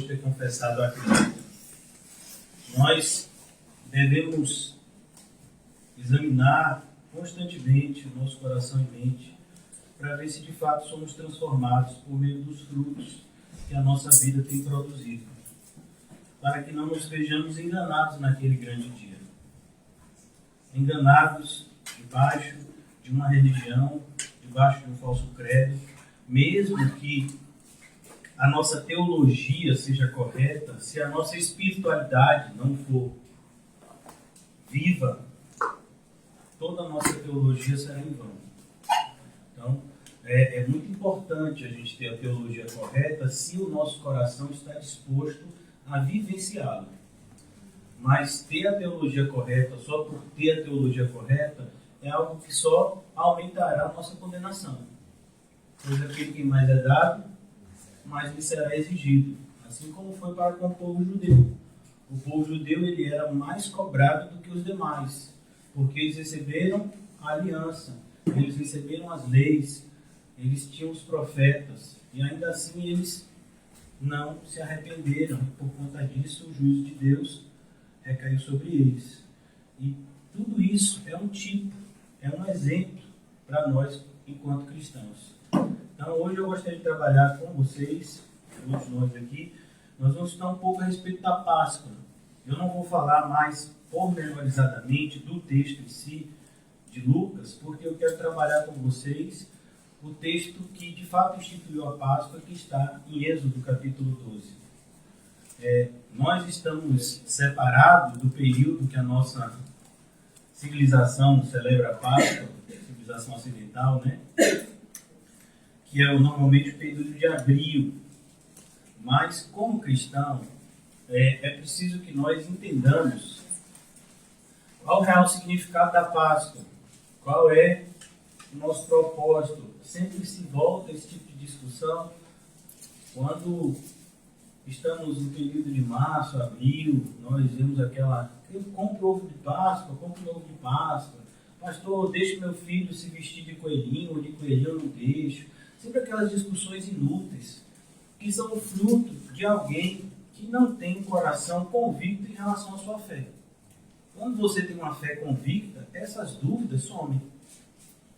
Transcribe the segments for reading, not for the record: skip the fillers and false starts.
depois de ter confessado a Cristo. Nós devemos examinar constantemente o nosso coração e mente para ver se de fato somos transformados por meio dos frutos que a nossa vida tem produzido, para que não nos vejamos enganados naquele grande dia. Enganados debaixo de uma religião, debaixo de um falso credo, mesmo que a nossa teologia seja correta, se a nossa espiritualidade não for viva, toda a nossa teologia será em vão. Então, é muito importante a gente ter a teologia correta se o nosso coração está disposto a vivenciá-la. Mas ter a teologia correta, só por ter a teologia correta, é algo que só aumentará a nossa condenação. Pois aquele que mais é dado, mais lhe será exigido. Assim como foi para com o povo judeu. O povo judeu ele era mais cobrado do que os demais, porque eles receberam a aliança, eles receberam as leis, eles tinham os profetas, e ainda assim eles não se arrependeram. Por conta disso, o juízo de Deus recaiu sobre eles. E tudo isso é um tipo, é um exemplo para nós enquanto cristãos. Então hoje eu gostaria de trabalhar com vocês, todos nós aqui. Nós vamos estudar um pouco a respeito da Páscoa. Eu não vou falar mais pormenorizadamente do texto em si, de Lucas, porque eu quero trabalhar com vocês o texto que de fato instituiu a Páscoa, que está em Êxodo capítulo 12. Nós estamos separados do período que a nossa civilização celebra a Páscoa, civilização ocidental, né? Que é normalmente o período de abril. Mas, como cristão, é preciso que nós entendamos qual é o real significado da Páscoa, qual é o nosso propósito. Sempre se volta esse tipo de discussão quando estamos no período de março, abril, nós vemos aquela, eu compro ovo de Páscoa, compro ovo de Páscoa, pastor, deixa meu filho se vestir de coelhinho ou de coelhinho, eu não deixo. Sempre aquelas discussões inúteis, que são o fruto de alguém que não tem um coração convicto em relação à sua fé. Quando você tem uma fé convicta, essas dúvidas somem.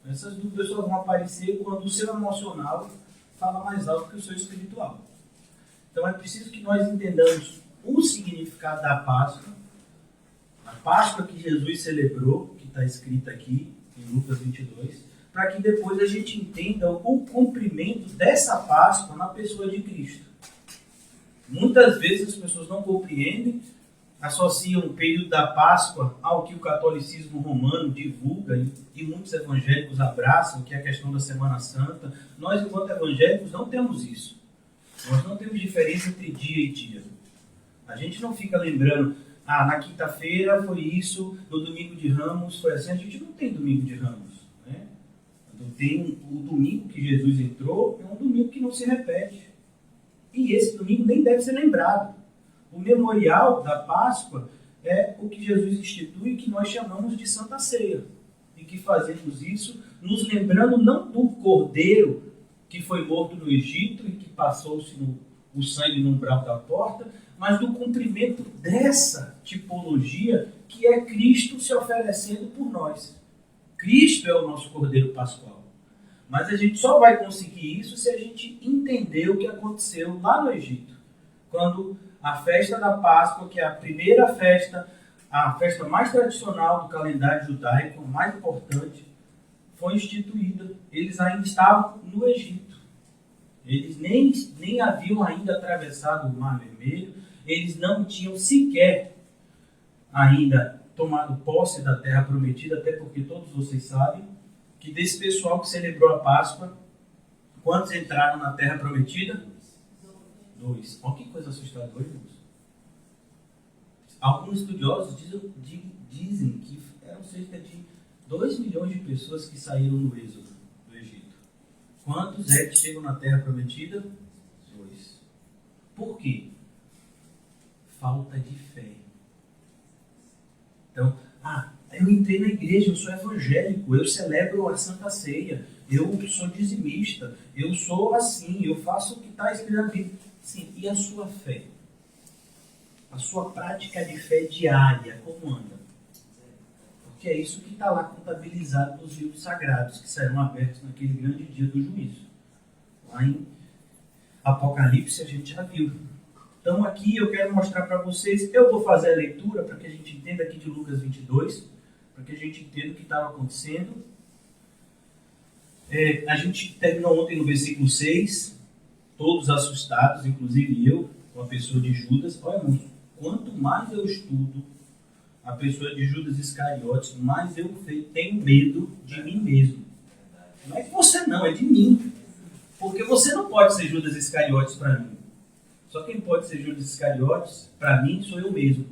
Essas dúvidas só vão aparecer quando o seu emocional fala mais alto que o seu espiritual. Então é preciso que nós entendamos o significado da Páscoa, a Páscoa que Jesus celebrou, que está escrita aqui em Lucas 22, para que depois a gente entenda o cumprimento dessa Páscoa na pessoa de Cristo. Muitas vezes as pessoas não compreendem, associam o período da Páscoa ao que o catolicismo romano divulga e muitos evangélicos abraçam, que é a questão da Semana Santa. Nós, enquanto evangélicos, não temos isso. Nós não temos diferença entre dia e dia. A gente não fica lembrando, na quinta-feira foi isso, no domingo de Ramos foi assim. A gente não tem domingo de Ramos. Né? Tem o domingo que Jesus entrou, é um domingo que não se repete. E esse domingo nem deve ser lembrado. O memorial da Páscoa é o que Jesus institui, que nós chamamos de Santa Ceia. E que fazemos isso nos lembrando não do cordeiro que foi morto no Egito e que passou-se o sangue no umbral da porta, mas do cumprimento dessa tipologia que é Cristo se oferecendo por nós. Cristo é o nosso cordeiro pascual. Mas a gente só vai conseguir isso se a gente entender o que aconteceu lá no Egito. Quando a festa da Páscoa, que é a primeira festa, a festa mais tradicional do calendário judaico, mais importante, foi instituída. Eles ainda estavam no Egito. Eles nem haviam ainda atravessado o Mar Vermelho. Eles não tinham sequer ainda tomado posse da terra prometida, até porque todos vocês sabem que desse pessoal que celebrou a Páscoa, quantos entraram na terra prometida? 2. Olha que coisa assustadora, irmãos. Alguns estudiosos dizem que eram cerca de 2 milhões de pessoas que saíram no êxodo do Egito. Quantos é que chegam na terra prometida? 2. Por quê? Falta de fé. Então, eu entrei na igreja, eu sou evangélico, eu celebro a Santa Ceia, eu sou dizimista, eu sou assim, eu faço o que está escrito na Bíblia. Sim, e a sua fé? A sua prática de fé diária, como anda? Porque é isso que está lá contabilizado nos livros sagrados, que serão abertos naquele grande dia do juízo. Lá em Apocalipse a gente já viu. Então aqui eu quero mostrar para vocês, eu vou fazer a leitura para que a gente entenda aqui de Lucas 22, para que a gente entenda o que estava acontecendo. A gente terminou ontem no versículo 6, todos assustados, inclusive eu, uma pessoa de Judas. Olha, irmãos, quanto mais eu estudo a pessoa de Judas Iscariotes, mais eu tenho medo de mim mesmo. Não é de você não, é de mim. Porque você não pode ser Judas Iscariotes para mim. Só quem pode ser Judas Iscariotes, para mim, sou eu mesmo.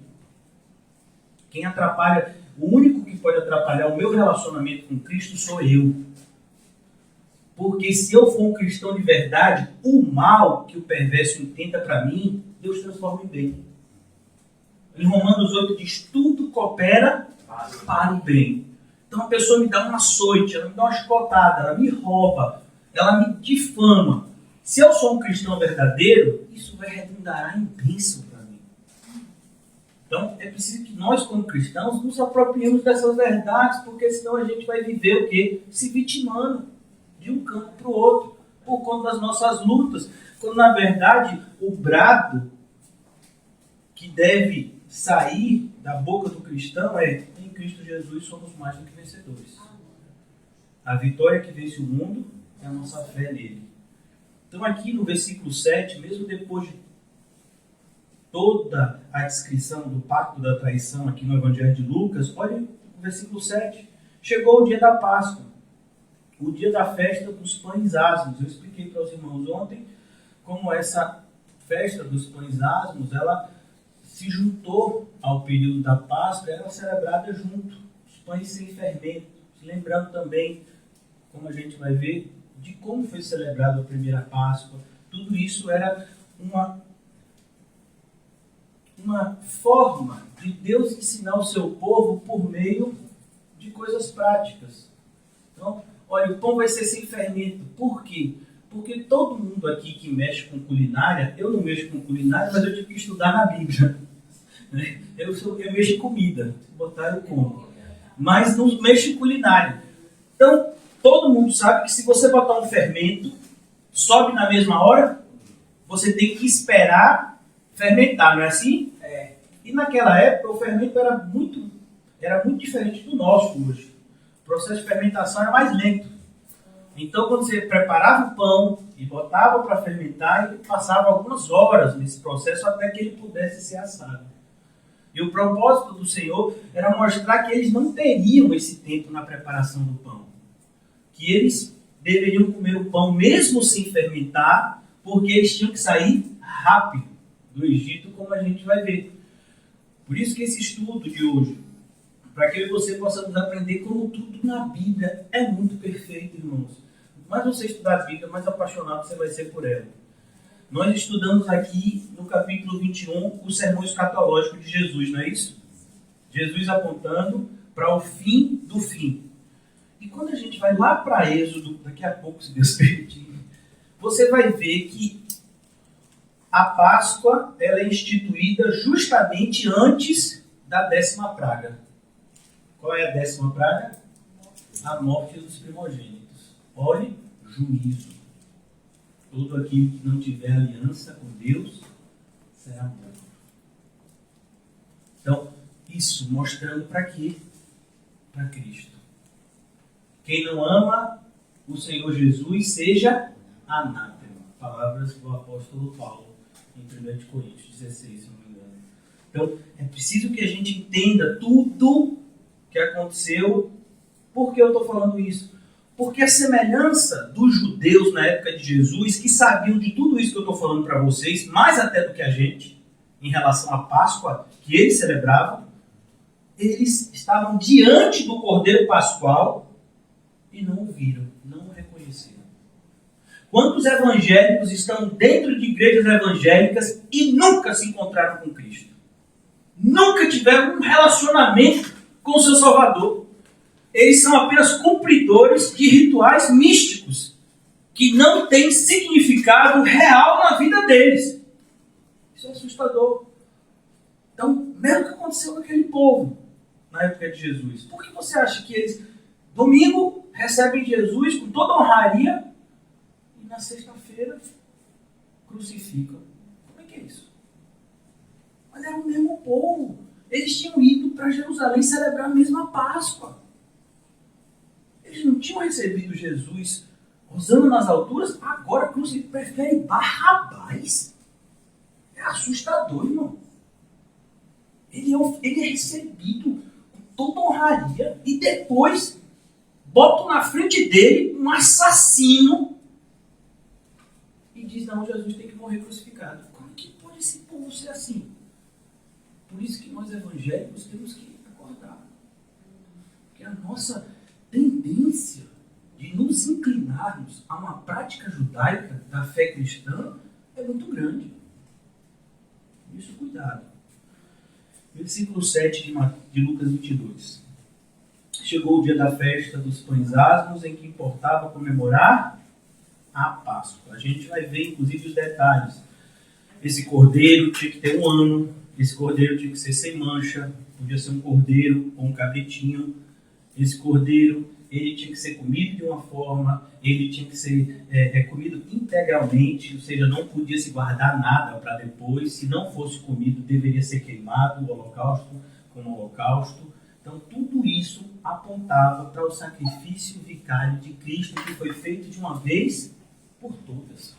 Quem atrapalha, o único que pode atrapalhar o meu relacionamento com Cristo sou eu. Porque se eu for um cristão de verdade, o mal que o perverso intenta para mim, Deus transforma em bem. Em Romanos 8 diz, tudo coopera para o bem. Então a pessoa me dá um açoite, ela me dá uma chicotada, ela me rouba, ela me difama. Se eu sou um cristão verdadeiro, isso vai redundar em bênção para mim. Então é preciso que nós, como cristãos, nos apropriemos dessas verdades, porque senão a gente vai viver o quê? Se vitimando de um canto para o outro, por conta das nossas lutas. Quando na verdade o brado que deve sair da boca do cristão é: em Cristo Jesus somos mais do que vencedores. A vitória que vence o mundo é a nossa fé nele. Então aqui no versículo 7, mesmo depois de toda a descrição do pacto da traição aqui no Evangelho de Lucas, olha o versículo 7. Chegou o dia da Páscoa, o dia da festa dos pães asmos. Eu expliquei para os irmãos ontem como essa festa dos pães asmos, ela se juntou ao período da Páscoa, era celebrada junto, os pães sem fermento. Lembrando também, como a gente vai ver, de como foi celebrada a primeira Páscoa. Tudo isso era uma forma de Deus ensinar o seu povo por meio de coisas práticas. Então, olha, o pão vai ser sem fermento. Por quê? Porque todo mundo aqui que mexe com culinária, eu não mexo com culinária, mas eu tive que estudar na Bíblia. Eu mexo em comida, se botar eu como. Mas não mexo em culinária. Então, todo mundo sabe que se você botar um fermento, sobe na mesma hora, você tem que esperar fermentar, não é assim? É. E naquela época o fermento era muito diferente do nosso hoje. O processo de fermentação era mais lento. Então, quando você preparava o pão e botava para fermentar, ele passava algumas horas nesse processo até que ele pudesse ser assado. E o propósito do Senhor era mostrar que eles não teriam esse tempo na preparação do pão. Que eles deveriam comer o pão mesmo sem fermentar, porque eles tinham que sair rápido do Egito, como a gente vai ver. Por isso que esse estudo de hoje, para que eu e você possamos aprender como tudo na Bíblia é muito perfeito, irmãos. Mais você estudar a Bíblia, mais apaixonado você vai ser por ela. Nós estudamos aqui no capítulo 21 o sermão escatológico de Jesus, não é isso? Jesus apontando para o fim do fim. E quando a gente vai lá para Êxodo, daqui a pouco, se Deus permitir, você vai ver que a Páscoa ela é instituída justamente antes da 10ª praga. Qual é a 10ª praga? A morte dos primogênitos. Olhe, juízo. Todo aquele que não tiver aliança com Deus será morto. Então, isso mostrando para quê? Para Cristo. Quem não ama o Senhor Jesus seja anátema. Palavras do apóstolo Paulo em 1 Coríntios 16, se não me engano. Então, é preciso que a gente entenda tudo que aconteceu. Por que eu estou falando isso? Porque a semelhança dos judeus na época de Jesus, que sabiam de tudo isso que eu estou falando para vocês, mais até do que a gente, em relação à Páscoa, que eles celebravam, eles estavam diante do Cordeiro Pascual e não o viram, não o reconheceram. Quantos evangélicos estão dentro de igrejas evangélicas e nunca se encontraram com Cristo? Nunca tiveram um relacionamento com o seu Salvador. Eles são apenas cumpridores de rituais místicos que não têm significado real na vida deles. Isso é assustador. Então, mesmo que aconteceu com aquele povo na época de Jesus. Por que você acha que eles, domingo, recebem Jesus com toda honraria e na sexta-feira crucificam? Como é que é isso? Mas era o mesmo povo. Eles tinham ido para Jerusalém celebrar a mesma Páscoa. Eles não tinham recebido Jesus usando nas alturas, agora prefere Barrabás. É assustador, irmão. Ele é recebido com toda honraria e depois botam na frente dele um assassino e diz, não, Jesus tem que morrer crucificado. Como que pode esse povo ser assim? Por isso que nós evangélicos temos que acordar. Porque a nossa tendência de nos inclinarmos a uma prática judaica da fé cristã é muito grande. Por isso, cuidado. Versículo 7 de Lucas 22. Chegou o dia da festa dos pães asmos, em que importava comemorar a Páscoa. A gente vai ver, inclusive, os detalhes. Esse cordeiro tinha que ter 1 ano. Esse cordeiro tinha que ser sem mancha. Podia ser um cordeiro ou um cabritinho. Esse cordeiro, ele tinha que ser comido de uma forma, ele tinha que ser comido integralmente, ou seja, não podia se guardar nada para depois. Se não fosse comido, deveria ser queimado o holocausto como holocausto. Então, tudo isso apontava para o sacrifício vicário de Cristo, que foi feito de uma vez por todas.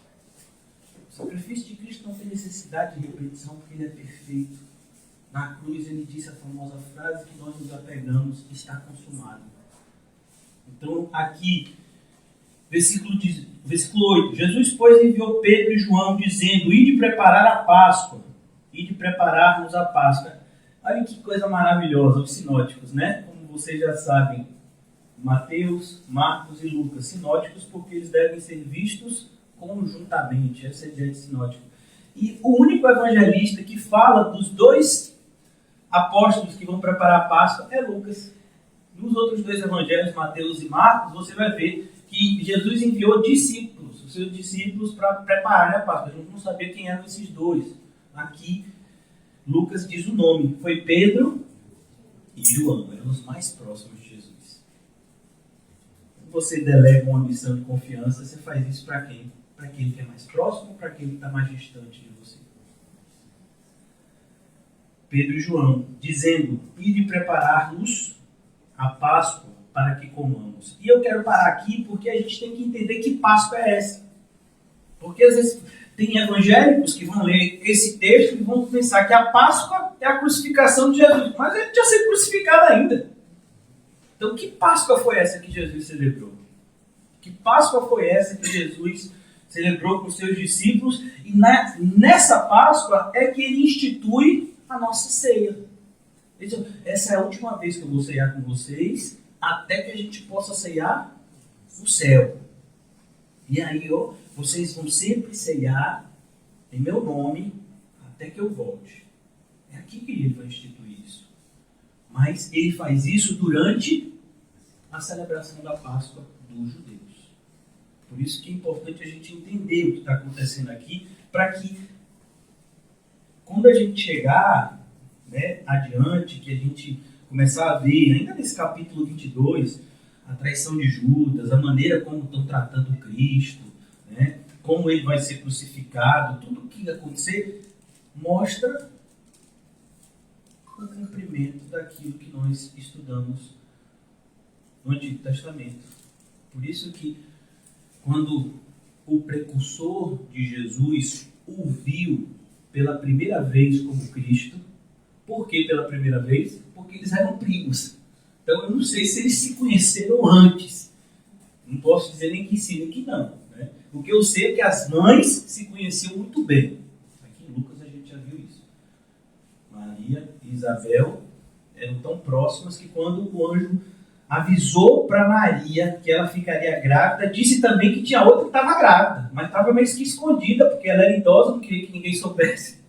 O sacrifício de Cristo não tem necessidade de repetição, porque ele é perfeito. Na cruz ele disse a famosa frase que nós nos apegamos, está consumado. Então aqui, versículo 8, Jesus, pois, enviou Pedro e João, dizendo, ide preparar a Páscoa, ide preparar-nos a Páscoa. Olha que coisa maravilhosa, os sinóticos, né? Como vocês já sabem, Mateus, Marcos e Lucas, sinóticos porque eles devem ser vistos conjuntamente, essa é a ideia de sinótico. E o único evangelista que fala dos 2 apóstolos que vão preparar a Páscoa é Lucas. Nos outros 2 evangelhos, Mateus e Marcos, você vai ver que Jesus enviou discípulos, os seus discípulos, para preparar a Páscoa. A gente não sabia quem eram esses 2. Aqui, Lucas diz o nome. Foi Pedro e João, eram os mais próximos de Jesus. Quando você delega uma missão de confiança, você faz isso para quem? Para aquele que é mais próximo ou para aquele que está mais distante de você? Pedro e João, dizendo, ide preparar-nos a Páscoa para que comamos. E eu quero parar aqui porque a gente tem que entender que Páscoa é essa. Porque às vezes tem evangélicos que vão ler esse texto e vão pensar que a Páscoa é a crucificação de Jesus. Mas ele tinha sido crucificado ainda. Então que Páscoa foi essa que Jesus celebrou? Que Páscoa foi essa que Jesus celebrou com os seus discípulos? E nessa Páscoa é que ele institui a nossa ceia. Essa é a última vez que eu vou ceiar com vocês, até que a gente possa ceiar no céu. E aí, vocês vão sempre ceiar em meu nome, até que eu volte. É aqui que ele vai instituir isso. Mas ele faz isso durante a celebração da Páscoa dos judeus. Por isso que é importante a gente entender o que está acontecendo aqui, para que quando a gente chegar adiante, que a gente começar a ver, ainda nesse capítulo 22, a traição de Judas, a maneira como estão tratando Cristo, como ele vai ser crucificado, tudo o que vai acontecer, mostra o cumprimento daquilo que nós estudamos no Antigo Testamento. Por isso que quando o precursor de Jesus o viu pela primeira vez como Cristo, por que pela primeira vez? Porque eles eram primos. Então eu não sei se eles se conheceram antes. Não posso dizer nem que sim, nem que não. O que eu sei é que as mães se conheciam muito bem. Aqui em Lucas a gente já viu isso. Maria e Isabel eram tão próximas que quando o anjo avisou para Maria que ela ficaria grávida, disse também que tinha outra que estava grávida, mas estava meio que escondida, porque ela era idosa, não queria que ninguém soubesse.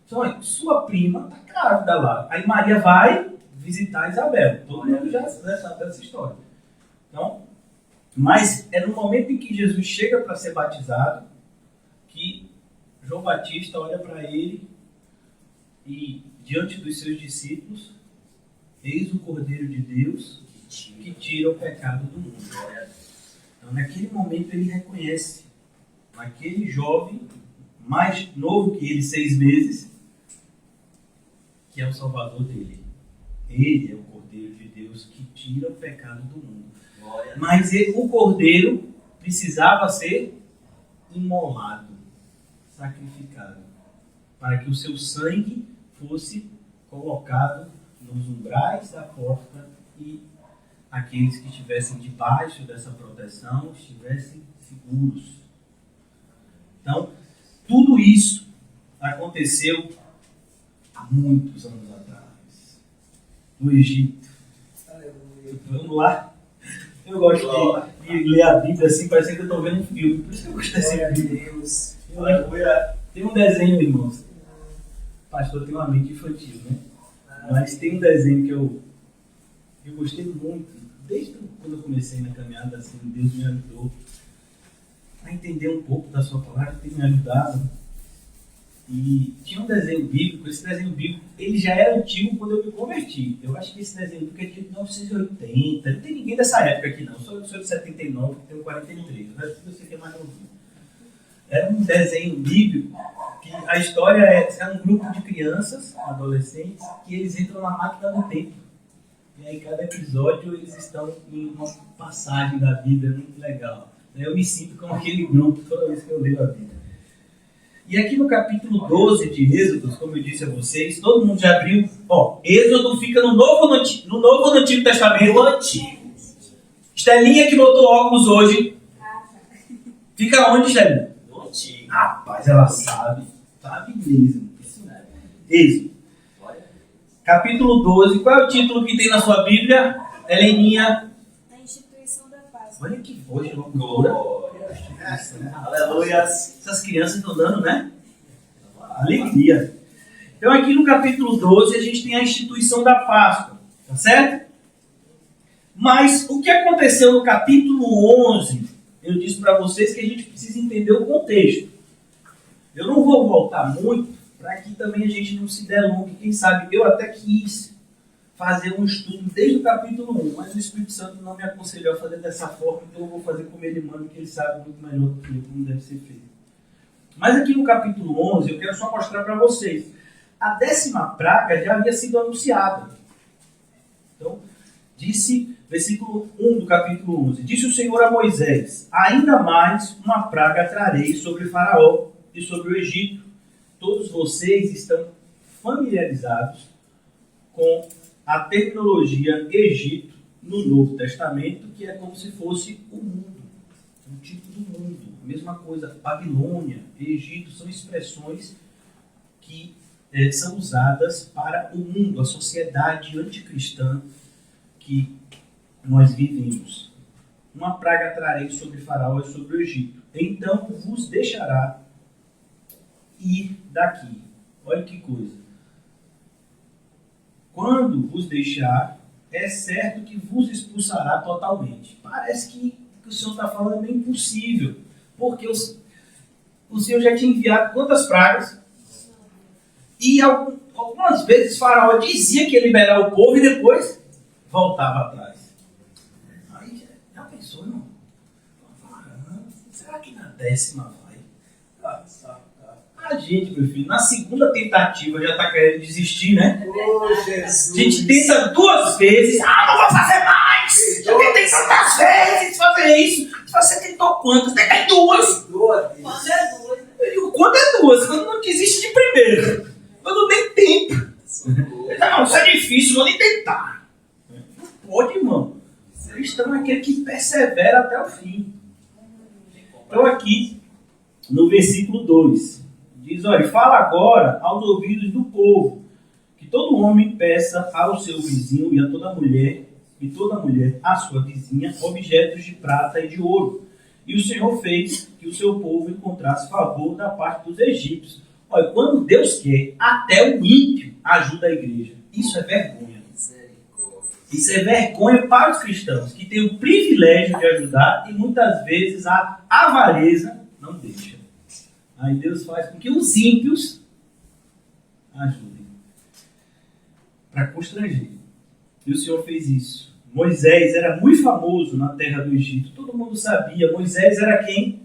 Então, sua prima está grávida lá. Aí Maria vai visitar Isabel. Todo mundo já sabe dessa história. Então, mas é no momento em que Jesus chega para ser batizado que João Batista olha para ele e, diante dos seus discípulos, eis o Cordeiro de Deus que tira o pecado do mundo. Então, naquele momento, ele reconhece aquele jovem, mais novo que ele, 6 meses, que é o Salvador dele. Ele é o Cordeiro de Deus que tira o pecado do mundo. Mas o Cordeiro precisava ser imolado, sacrificado, para que o seu sangue fosse colocado nos umbrais da porta e aqueles que estivessem debaixo dessa proteção estivessem seguros. Então, tudo isso aconteceu há muitos anos atrás, no Egito. Vamos lá? Eu gosto de ler a Bíblia assim, parecendo que eu estou vendo um filme. Por isso que eu gosto desse filme. Tem um desenho, irmãos. O pastor tem uma mente infantil, né? Mas tem um desenho que eu gostei muito. Desde quando eu comecei na caminhada, assim, Deus me ajudou a entender um pouco da sua palavra, tem me ajudado. E tinha um desenho bíblico, esse desenho bíblico, ele já era antigo quando eu me converti. Eu acho que esse desenho bíblico é de 1980, não tem ninguém dessa época aqui não, eu sou de 79, que tenho 43, o resto eu sei que é mais novinho. Era um desenho bíblico, que a história é um grupo de crianças, adolescentes, que eles entram na máquina do tempo. E aí cada episódio eles estão em uma passagem da Bíblia muito legal. Eu me sinto como aquele grupo toda vez que eu leio a Bíblia. E aqui no capítulo 12 de Êxodo, como eu disse a vocês, todo mundo já abriu. Êxodo fica no Novo ou no Antigo Testamento? No Antigo. Estelinha que botou óculos hoje. Fica onde, Estelinha? No Antigo. Rapaz, ela sabe. Sabe mesmo. Êxodo. Capítulo 12. Qual é o título que tem na sua Bíblia, Heleninha? A instituição da paz. Olha que voz, loucura. Aleluia. Essas crianças estão dando, né? Alegria. Então aqui no capítulo 12 a gente tem a instituição da Páscoa. Tá certo? Mas o que aconteceu no capítulo 11, eu disse para vocês que a gente precisa entender o contexto. Eu não vou voltar muito para que também a gente não se delongue. Quem sabe eu até quis fazer um estudo desde o capítulo 1, mas o Espírito Santo não me aconselhou a fazer dessa forma, então eu vou fazer como ele manda, que ele sabe muito melhor do que eu como deve ser feito. Mas aqui no capítulo 11, eu quero só mostrar para vocês. A 10ª praga já havia sido anunciada. Então, disse, versículo 1 do capítulo 11, disse o Senhor a Moisés, ainda mais uma praga trarei sobre Faraó e sobre o Egito. Todos vocês estão familiarizados com a terminologia Egito no Novo Testamento, que é como se fosse o mundo, um tipo do mundo. A mesma coisa, Babilônia, Egito, são expressões que são usadas para o mundo, a sociedade anticristã que nós vivemos. Uma praga trarei sobre Faraó e sobre o Egito. Então vos deixará ir daqui. Olha que coisa. Quando vos deixar, é certo que vos expulsará totalmente. Parece que o Senhor está falando é meio impossível. Porque o Senhor já tinha enviado quantas pragas? E algumas vezes Faraó dizia que ia liberar o povo e depois voltava atrás. Aí já pensou, irmão? Será que na 10ª vai? A gente, meu filho, na segunda tentativa já está querendo desistir, né? Oh, Jesus. A gente tenta 2 vezes. Não vou fazer mais! Eu tentei tantas vezes fazer isso. Você tentou quantas? Tentei 2. Quando é 2, né? Eu digo, quando é 2? Quando não desiste de primeiro. Eu não tenho tempo. Não, isso é difícil, vou nem tentar. Não pode, irmão. Cristão é aquele que persevera até o fim. Então aqui, no versículo 2, diz, olha, fala agora aos ouvidos do povo, que todo homem peça ao seu vizinho e a toda mulher à sua vizinha, objetos de prata e de ouro. E o Senhor fez que o seu povo encontrasse favor da parte dos egípcios. Olha, quando Deus quer, até o ímpio ajuda a igreja. Isso é vergonha. Isso é vergonha para os cristãos, que têm o privilégio de ajudar e muitas vezes a avareza não deixa. Aí Deus faz com que os ímpios ajudem para constranger. E o Senhor fez isso. Moisés era muito famoso na terra do Egito. Todo mundo sabia. Moisés era quem?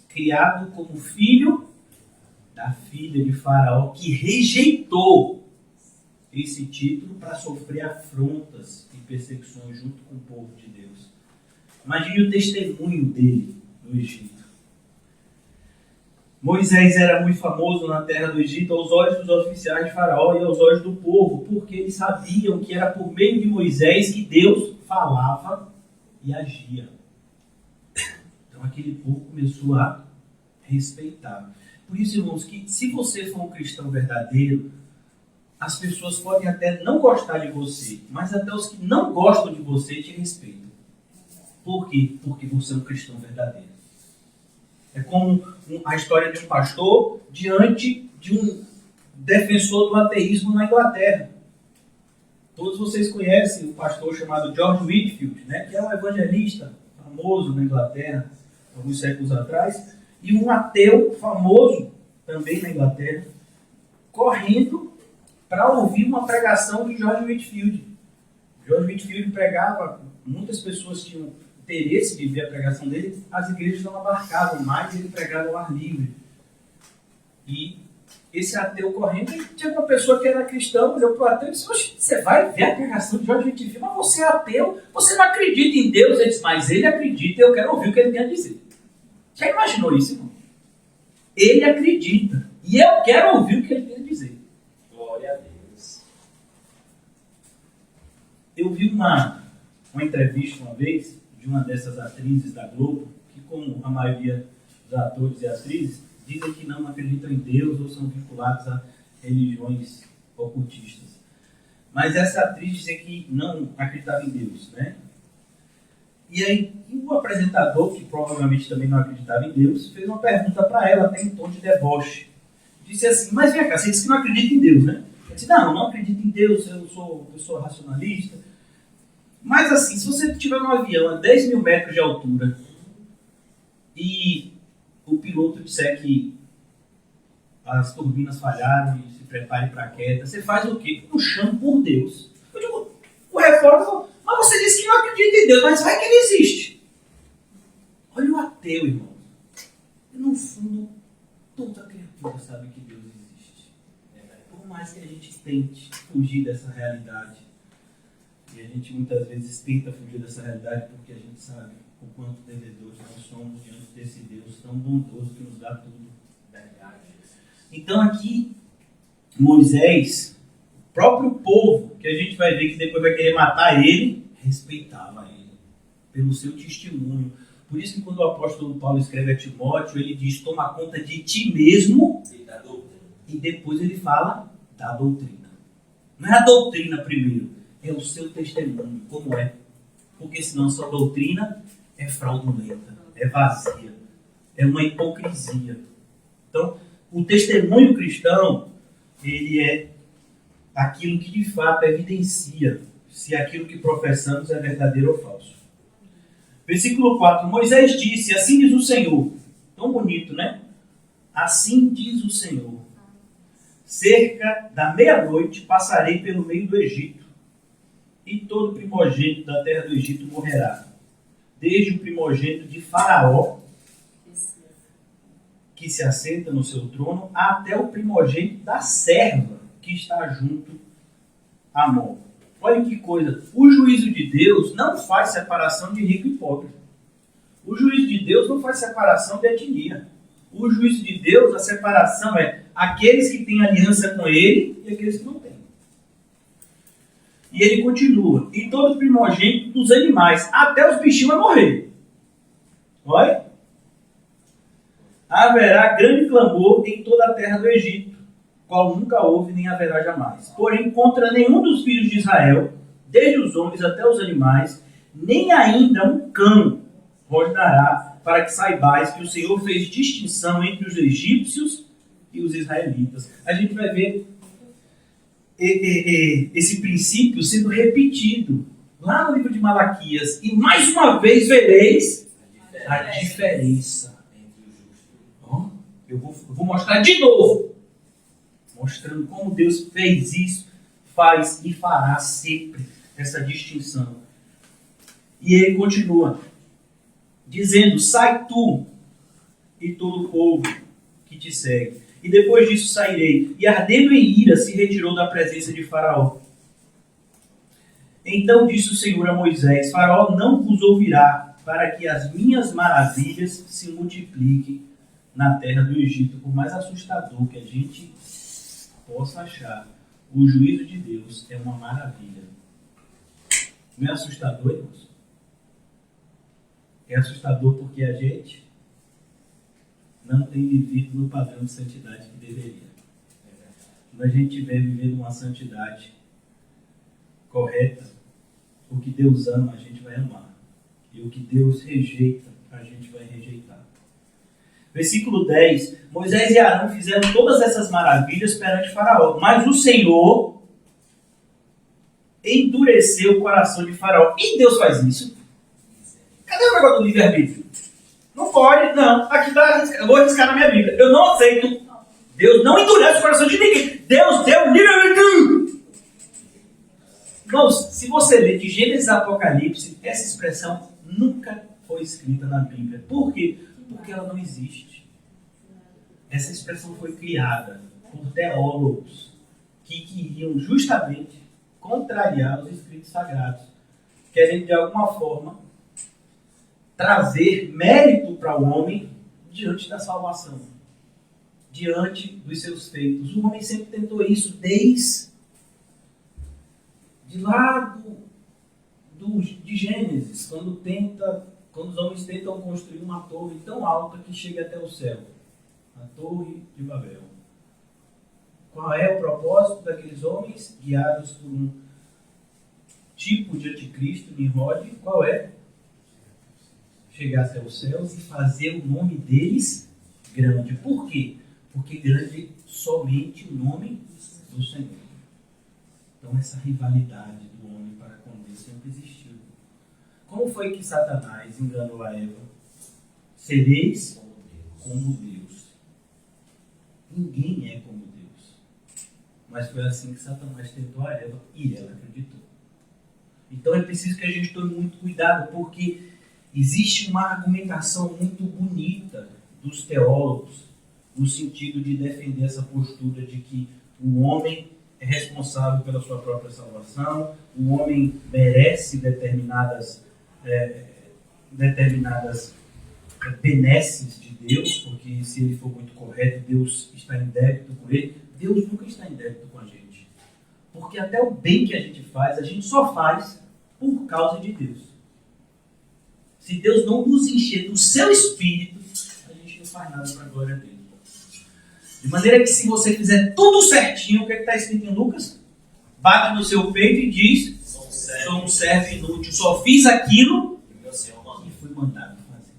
Criado como filho da filha de Faraó, que rejeitou esse título para sofrer afrontas e perseguições junto com o povo de Deus. Imagine o testemunho dele no Egito. Moisés era muito famoso na terra do Egito aos olhos dos oficiais de Faraó e aos olhos do povo, porque eles sabiam que era por meio de Moisés que Deus falava e agia. Então aquele povo começou a respeitar. Por isso, irmãos, que se você for um cristão verdadeiro, as pessoas podem até não gostar de você, mas até os que não gostam de você te respeitam. Por quê? Porque você é um cristão verdadeiro. É como a história de um pastor diante de um defensor do ateísmo na Inglaterra. Todos vocês conhecem o pastor chamado George Whitefield, né, que é um evangelista famoso na Inglaterra, alguns séculos atrás, e um ateu famoso também na Inglaterra, correndo para ouvir uma pregação de George Whitefield. George Whitefield pregava, muitas pessoas tinham interesse de ver a pregação dele, as igrejas não abarcavam mais, ele pregava ao ar livre. E esse ateu correndo, tinha uma pessoa que era cristã, olhou para o ateu e disse: você vai ver a pregação de George Whitefield, mas você é ateu, você não acredita em Deus. Ele disse: mas ele acredita e eu quero ouvir o que ele tem a dizer. Já imaginou isso, irmão? Ele acredita e eu quero ouvir o que ele tem a dizer. Glória a Deus. Eu vi uma entrevista uma vez de uma dessas atrizes da Globo, que, como a maioria dos atores e atrizes, dizem que não acreditam em Deus ou são vinculados a religiões ocultistas. Mas essa atriz dizia que não acreditava em Deus, né? E aí o apresentador, que provavelmente também não acreditava em Deus, fez uma pergunta para ela, até em tom de deboche. Disse assim: mas vem cá, você disse que não acredita em Deus, né? Ela disse: não acredito em Deus, eu sou pessoa racionalista. Mas assim, se você estiver num avião a 10 mil metros de altura e o piloto disser que as turbinas falharam e se prepare para a queda, você faz o quê? Eu chamo por Deus. Eu digo, o repórter falou: mas você disse que não acredita em Deus, mas vai que ele existe. Olha o ateu, irmão. E no fundo, toda criatura sabe que Deus existe. Por mais que a gente tente fugir dessa realidade, e a gente muitas vezes tenta fugir dessa realidade porque a gente sabe o quanto devedores nós somos diante desse Deus tão bondoso que nos dá tudo. Então aqui, Moisés, o próprio povo, que a gente vai ver que depois vai querer matar ele, respeitava ele pelo seu testemunho. Por isso que quando o apóstolo Paulo escreve a Timóteo, ele diz: toma conta de ti mesmo, e depois ele fala da doutrina. Não é a doutrina primeiro, é o seu testemunho, como é. Porque senão sua doutrina é fraudulenta, é vazia, é uma hipocrisia. Então, o testemunho cristão, ele é aquilo que de fato evidencia se aquilo que professamos é verdadeiro ou falso. Versículo 4, Moisés disse: assim diz o Senhor. Tão bonito, né? Assim diz o Senhor: cerca da meia-noite passarei pelo meio do Egito, e todo primogênito da terra do Egito morrerá, desde o primogênito de Faraó, que se assenta no seu trono, até o primogênito da serva que está junto a Mó. Olha que coisa, o juízo de Deus não faz separação de rico e pobre. O juízo de Deus não faz separação de etnia. O juízo de Deus, a separação é aqueles que têm aliança com ele e aqueles que não têm. E ele continua: e todo primogênito dos animais, até os bichinhos vão morrer. Olha. Haverá grande clamor em toda a terra do Egito, qual nunca houve nem haverá jamais. Porém, contra nenhum dos filhos de Israel, desde os homens até os animais, nem ainda um cão rosnará, para que saibais que o Senhor fez distinção entre os egípcios e os israelitas. A gente vai ver esse princípio sendo repetido lá no livro de Malaquias. E mais uma vez vereis a diferença. Eu vou mostrar de novo. Mostrando como Deus fez isso, faz e fará sempre essa distinção. E ele continua dizendo: sai tu e todo o povo que te segue. E depois disso sairei. E ardendo em ira se retirou da presença de Faraó. Então disse o Senhor a Moisés: Faraó não vos ouvirá, para que as minhas maravilhas se multipliquem na terra do Egito. Por mais assustador que a gente possa achar, o juízo de Deus é uma maravilha. Não é assustador, irmãos? É assustador porque a gente não tem vivido no padrão de santidade que deveria. Quando a gente estiver vivendo uma santidade correta, o que Deus ama, a gente vai amar. E o que Deus rejeita, a gente vai rejeitar. Versículo 10. Moisés e Arão fizeram todas essas maravilhas perante Faraó. Mas o Senhor endureceu o coração de Faraó. E Deus faz isso? Cadê o negócio do livre-arbítrio? Não pode, não. Aqui está, eu vou arriscar na minha Bíblia. Eu não aceito. Deus não endurece o coração de ninguém. Deus deu livre-arbítrio. Irmãos, se você ler de Gênesis a Apocalipse, essa expressão nunca foi escrita na Bíblia. Por quê? Porque ela não existe. Essa expressão foi criada por teólogos que queriam justamente contrariar os escritos sagrados, querendo de alguma forma trazer mérito para o homem diante da salvação, diante dos seus feitos. O homem sempre tentou isso desde lá de Gênesis, quando os homens tentam construir uma torre tão alta que chega até o céu, a Torre de Babel. Qual é o propósito daqueles homens guiados por um tipo de anticristo, Nimrod? Qual é? Chegar até os céus e fazer o nome deles grande. Por quê? Porque grande somente o nome do Senhor. Então essa rivalidade do homem para com Deus sempre existiu. Como foi que Satanás enganou a Eva? Sereis como Deus. Ninguém é como Deus. Mas foi assim que Satanás tentou a Eva e ela acreditou. Então é preciso que a gente tome muito cuidado, porque existe uma argumentação muito bonita dos teólogos no sentido de defender essa postura de que o homem é responsável pela sua própria salvação, o homem merece determinadas benesses de Deus, porque se ele for muito correto, Deus está em débito com ele. Deus nunca está em débito com a gente. Porque até o bem que a gente faz, a gente só faz por causa de Deus. Se Deus não nos encher do seu espírito, a gente não faz nada para a glória dele. De maneira que se você fizer tudo certinho, o que está escrito em Lucas? Bate no seu peito e diz: sou um servo inútil, só fiz aquilo que fui mandado fazer.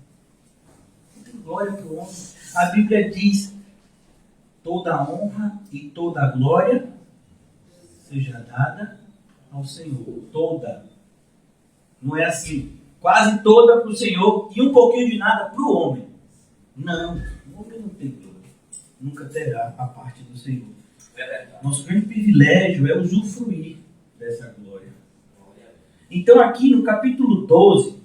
Não tem glória para o homem. A Bíblia diz: toda a honra e toda a glória seja dada ao Senhor. Toda. Não é assim, quase toda para o Senhor e um pouquinho de nada para o homem. Não, o homem não tem glória. Nunca terá a parte do Senhor. Nosso grande privilégio é usufruir dessa glória. Então aqui no capítulo 12,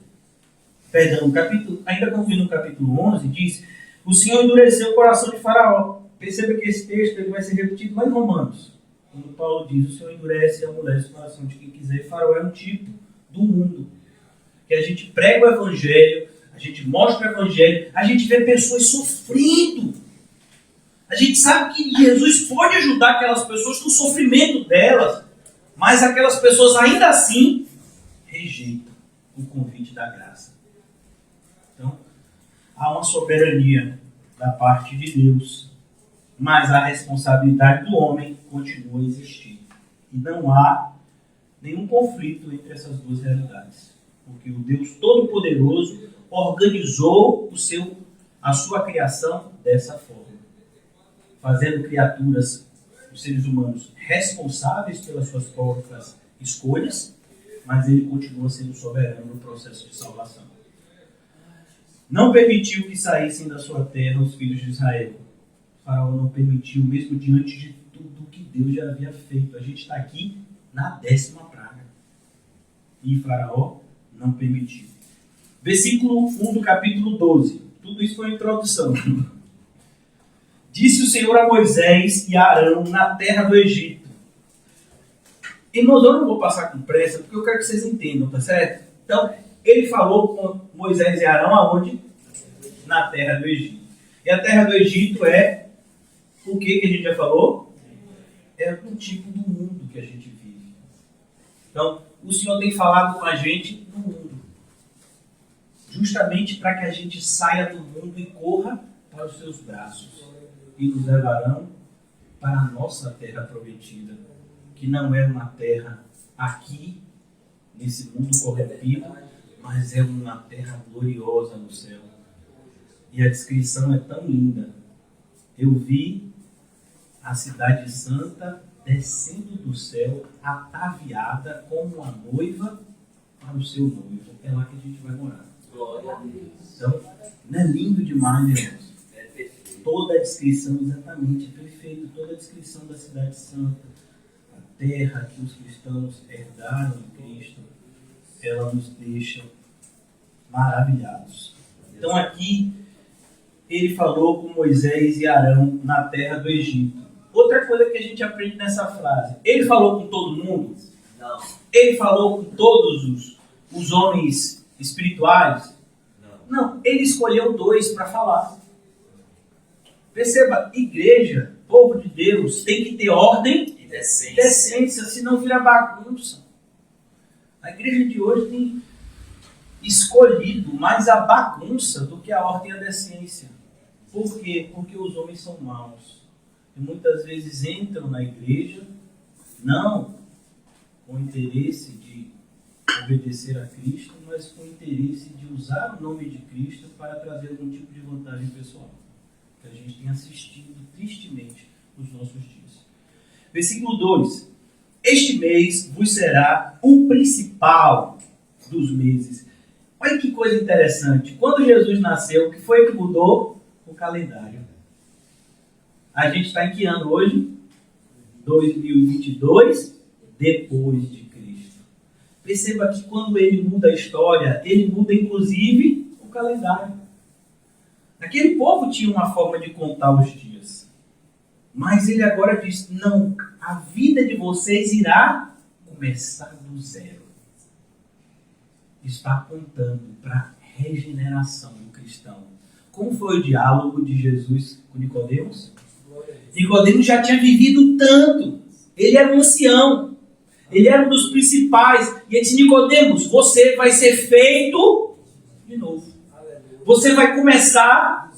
ainda concluindo no capítulo 11, diz: o Senhor endureceu o coração de Faraó. Perceba que esse texto ele vai ser repetido lá em Romanos. Quando Paulo diz: o Senhor endurece e amolece o coração de quem quiser. Faraó é um tipo do mundo. Que a gente prega o Evangelho, a gente mostra o Evangelho, a gente vê pessoas sofrendo. A gente sabe que Jesus pode ajudar aquelas pessoas no sofrimento delas, mas aquelas pessoas ainda assim rejeitam o convite da graça. Então, há uma soberania da parte de Deus, mas a responsabilidade do homem continua a existir. E não há nenhum conflito entre essas duas realidades. Porque o Deus Todo-Poderoso organizou a sua criação dessa forma. Fazendo criaturas, os seres humanos, responsáveis pelas suas próprias escolhas, mas ele continua sendo soberano no processo de salvação. Não permitiu que saíssem da sua terra os filhos de Israel, Faraó não permitiu, mesmo diante de tudo que Deus já havia feito. A gente está aqui na 10ª praga. E Faraó não permitiu. Versículo 1 do capítulo 12. Tudo isso foi uma introdução. Disse o Senhor a Moisés e a Arão na terra do Egito. Irmãos, eu não vou passar com pressa, porque eu quero que vocês entendam, tá certo? Então, ele falou com Moisés e Arão aonde? Na terra do Egito. E a terra do Egito é o que a gente já falou? É um tipo do mundo que a gente vive. Então, o Senhor tem falado com a gente no mundo. Justamente para que a gente saia do mundo e corra para os seus braços. E nos levarão para a nossa terra prometida. Que não é uma terra aqui, nesse mundo corrompido, mas é uma terra gloriosa no céu. E a descrição é tão linda. Eu vi a cidade santa descendo do céu, ataviada como uma noiva para o seu noivo. É lá que a gente vai morar. Glória a Deus. Então, não é lindo demais, irmãos? É perfeito. Toda a descrição, exatamente, é perfeito. Toda a descrição da cidade santa, a terra que os cristãos herdaram em Cristo, ela nos deixa maravilhados. Então aqui, ele falou com Moisés e Arão na terra do Egito. Outra coisa que a gente aprende nessa frase, ele falou com todo mundo? Não. Ele falou com todos os homens espirituais? Não, ele escolheu 2 para falar. Perceba, igreja, povo de Deus, tem que ter ordem E decência. decência, senão vira bagunça. A igreja de hoje tem escolhido mais a bagunça do que a ordem e a decência. Por quê? Porque os homens são maus. E muitas vezes entram na igreja, não com interesse de obedecer a Cristo, mas com interesse de usar o nome de Cristo para trazer algum tipo de vantagem pessoal. Que a gente tem assistido tristemente nos nossos dias. Versículo 2. Este mês vos será o principal dos meses. Olha que coisa interessante. Quando Jesus nasceu, o que foi que mudou? O calendário. A gente está em que ano hoje? 2022, depois de Cristo. Perceba que quando ele muda a história, ele muda inclusive o calendário. Aquele povo tinha uma forma de contar os dias. Mas ele agora diz, não, a vida de vocês irá começar do zero. Está apontando para a regeneração do cristão. Como foi o diálogo de Jesus com Nicodemos? Nicodemos já tinha vivido tanto. Ele era um ancião. Ele era um dos principais. E ele disse, Nicodemos, você vai ser feito de novo. Você vai começar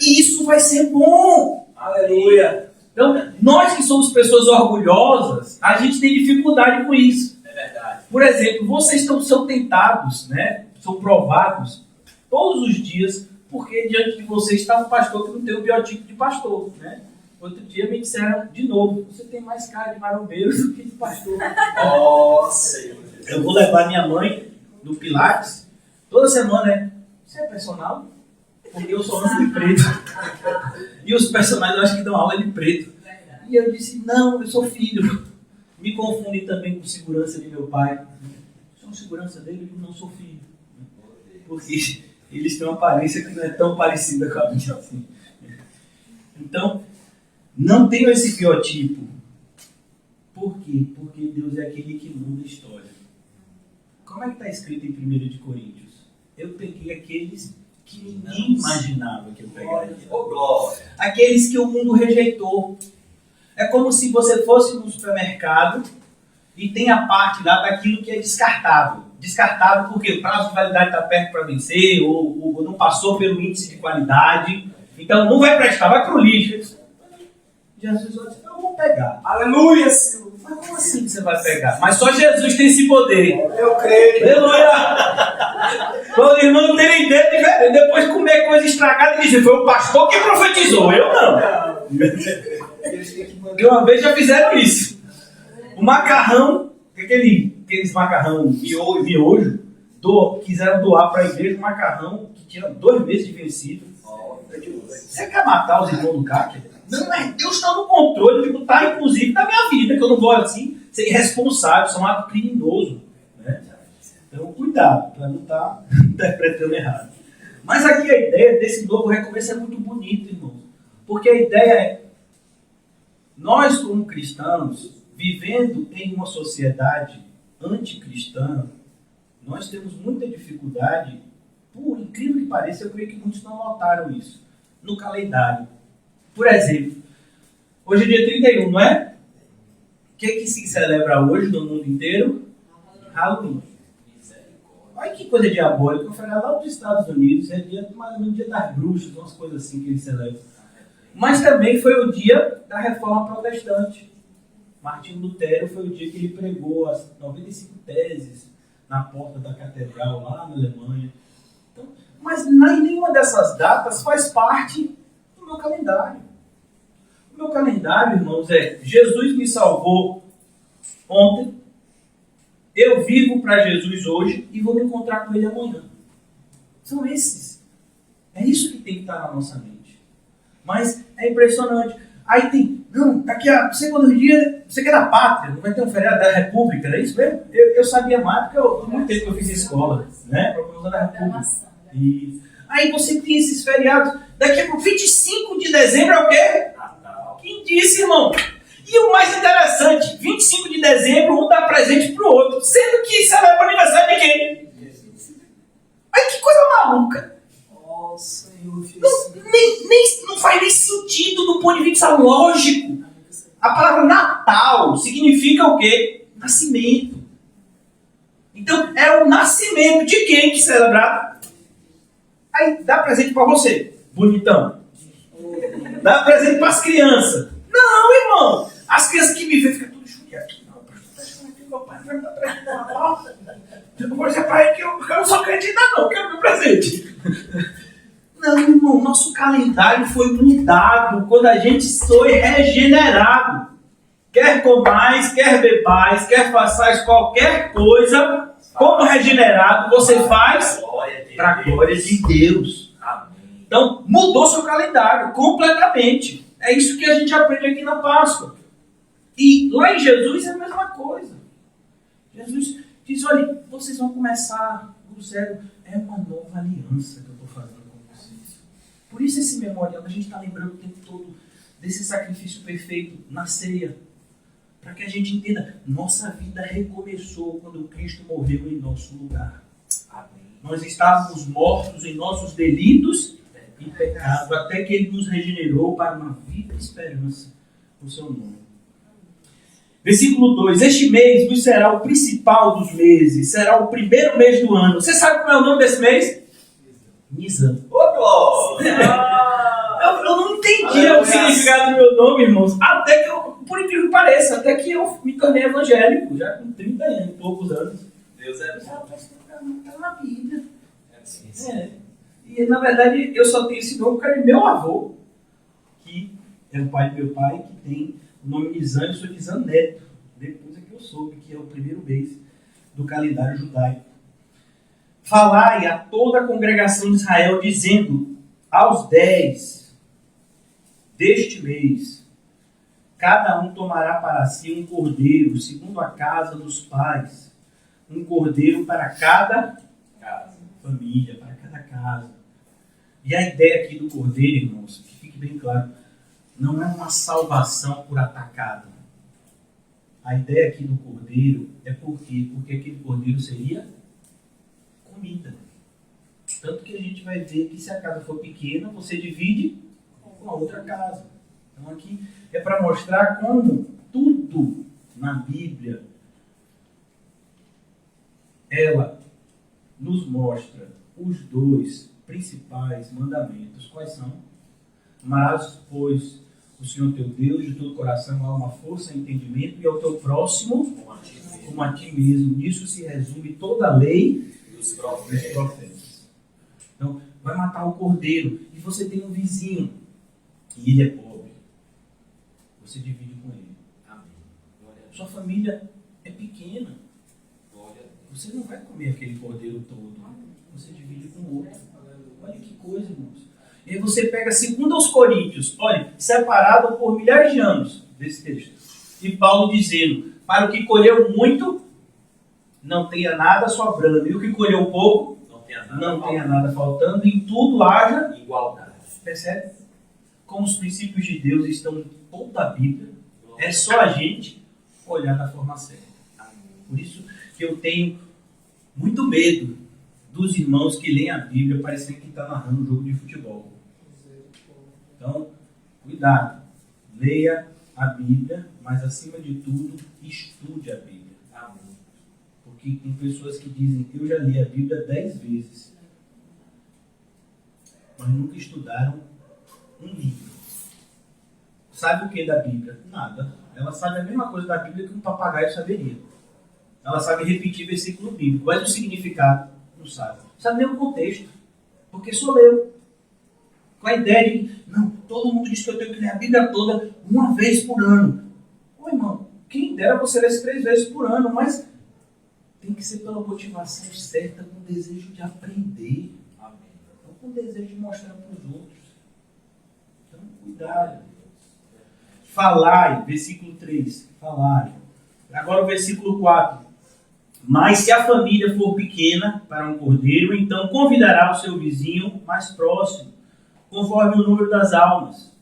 e isso vai ser bom. Aleluia. Então, nós que somos pessoas orgulhosas, a gente tem dificuldade com isso. É verdade. Por exemplo, vocês são tentados, né? São provados todos os dias, porque diante de vocês está um pastor que não tem o biotipo de pastor, né? Outro dia me disseram de novo, você tem mais cara de marombeiro do que de pastor. Nossa, Eu vou levar minha mãe no Pilates toda semana, né? Você é personal? Porque eu sou homem de preto. E os personagens eu acho que dão aula de preto. E eu disse, não, eu sou filho. Me confundem também com segurança de meu pai. Sou segurança dele e não sou filho. Porque eles têm uma aparência que não é tão parecida com a minha assim. Então, não tenho esse biotipo. Por quê? Porque Deus é aquele que muda a história. Como é que está escrito em 1 de Coríntios? Eu peguei aqueles que ninguém imaginava que eu pegaria. Oh, glória. Aqueles que o mundo rejeitou. É como se você fosse no supermercado e tem a parte lá daquilo que é descartável. Descartável porque o prazo de validade está perto para vencer, ou não passou pelo índice de qualidade. Então não vai prestar, vai para o lixo. Jesus vai dizer, não, vou pegar. Aleluia, Senhor. Mas como assim que você vai pegar? Mas só Jesus tem esse poder. Eu creio. Aleluia! Quando o irmão não tem nem dedo, velho, depois comer coisa estragada e dizer, foi o pastor que profetizou, eu não. Porque uma vez já fizeram isso. O macarrão, aqueles macarrão miojo, quiseram doar para a igreja um macarrão que tinha 2 meses de vencido. Você quer matar os irmãos do CAC? Não, mas Deus está no controle, tipo, tá inclusive da minha vida, que eu não vou assim ser irresponsável, ser um ato criminoso. Né? Então, cuidado, para não estar interpretando errado. Mas aqui a ideia desse novo recomeço é muito bonita, irmãos. Porque a ideia é, nós como cristãos, vivendo em uma sociedade anticristã, nós temos muita dificuldade, por incrível que pareça, eu creio que muitos não notaram isso, no calendário. Por exemplo, hoje é dia 31, não é? O que é que se celebra hoje no mundo inteiro? Halloween. Olha que coisa diabólica, foi lá dos Estados Unidos, é dia, mais ou menos dia das bruxas, umas coisas assim que eles celebram. Mas também foi o dia da Reforma Protestante. Martinho Lutero foi o dia que ele pregou as 95 teses na porta da catedral lá na Alemanha. Então, mas nenhuma dessas datas faz parte do meu calendário. O meu calendário, irmãos, é Jesus me salvou ontem, eu vivo para Jesus hoje e vou me encontrar com Ele amanhã. São esses. É isso que tem que estar na nossa mente. Mas é impressionante. Aí tem, não, daqui a segundo dia, você quer da pátria, não vai ter um feriado da República, não é isso mesmo? Eu sabia mais, porque há muito tempo que eu fiz escola, né? Proclamação da República. E aí você tem esses feriados. Daqui a 25 de dezembro é o quê? Natal. Quem disse, irmão? E o mais interessante, 25 de dezembro, um dá presente pro outro, sendo que celebra o aniversário de quem? Aí que coisa maluca. Nossa, Não faz nem sentido do ponto de vista lógico. A palavra Natal significa o quê? Nascimento. Então, é o nascimento de quem que celebrar? Aí, dá presente para você, bonitão. Dá presente para as crianças. Não, irmão. As crianças que me veem ficam tudo junto aqui. Não, meu pai vai me dar presente na Natal. Eu não vou dizer para ele que eu não sou crente ainda não, eu quero meu presente. Não, irmão, nosso calendário foi mudado quando a gente foi regenerado. Quer comais, quer bebais, quer façais qualquer coisa, como regenerado, você faz para a glória de Deus. Então, mudou seu calendário completamente. É isso que a gente aprende aqui na Páscoa. E lá em Jesus é a mesma coisa. Jesus diz, olha, vocês vão começar do zero. É uma nova aliança que eu estou fazendo com vocês. Por isso esse memorial, a gente está lembrando o tempo todo desse sacrifício perfeito na ceia. Para que a gente entenda, nossa vida recomeçou quando Cristo morreu em nosso lugar. Amém. Nós estávamos mortos em nossos delitos e pecados, até que Ele nos regenerou para uma viva esperança no seu nome. Versículo 2. Este mês vos será o principal dos meses, será o primeiro mês do ano. Você sabe qual é o nome desse mês? Nisan. Eu não entendi o significado do meu nome, irmãos, até que eu, por incrível que pareça, até que eu me tornei evangélico, já com 30 anos, poucos anos. Deus é bom. Está na Bíblia. É. E na verdade eu só tenho esse nome por causa do meu avô, que é o pai do meu pai, que tem o nome Nisan, eu sou Nisan Neto. Depois é que eu soube que é o primeiro mês do calendário judaico. Falai a toda a congregação de Israel, dizendo, aos 10 deste mês, cada um tomará para si um cordeiro, segundo a casa dos pais, um cordeiro para cada família, para cada casa. E a ideia aqui do cordeiro, irmãos, que fique bem claro, não é uma salvação por atacado. A ideia aqui do cordeiro é por quê? Porque aquele cordeiro seria comida. Tanto que a gente vai ver que se a casa for pequena, você divide com a outra casa. Então aqui é para mostrar como tudo na Bíblia ela nos mostra os dois principais mandamentos. Quais são? Amarás, pois, o Senhor teu Deus de todo o coração, alma, força e entendimento, e ao teu próximo como a ti mesmo. Nisso se resume toda a lei dos profetas. Então, vai matar o cordeiro. E você tem um vizinho e ele é pobre. Você divide com ele. Amém. Sua família é pequena. Você não vai comer aquele cordeiro todo. Você divide com o outro. Olha que coisa, irmãos. E aí você pega 2 Coríntios, olha, separado por milhares de anos desse texto. E Paulo dizendo, para o que colheu muito, não tenha nada sobrando. E o que colheu pouco, não tenha nada faltando. Em tudo haja igualdade. Percebe? Como os princípios de Deus estão em toda a Bíblia. É só a gente olhar da forma certa. Por isso que eu tenho muito medo dos irmãos que leem a Bíblia parecendo que está narrando um jogo de futebol. Então, cuidado. Leia a Bíblia, mas acima de tudo, estude a Bíblia. Porque tem pessoas que dizem que eu já li a Bíblia 10 vezes, mas nunca estudaram um livro. Sabe o que da Bíblia? Nada. Ela sabe a mesma coisa da Bíblia que um papagaio saberia. Ela sabe repetir versículo bíblico, mas o significado não sabe. Não sabe nem o contexto, porque só leu. Com a ideia de, não, todo mundo diz que eu tenho que ler a Bíblia toda uma vez por ano. Ô irmão, quem dera você ler 3 vezes por ano, mas tem que ser pela motivação certa, com o desejo de aprender. Amém. Não com o desejo de mostrar para os outros. Então, cuidado. Falai, versículo 3. Falai. Agora o versículo 4. Mas se a família for pequena para um cordeiro, então convidará o seu vizinho mais próximo, conforme o número das almas,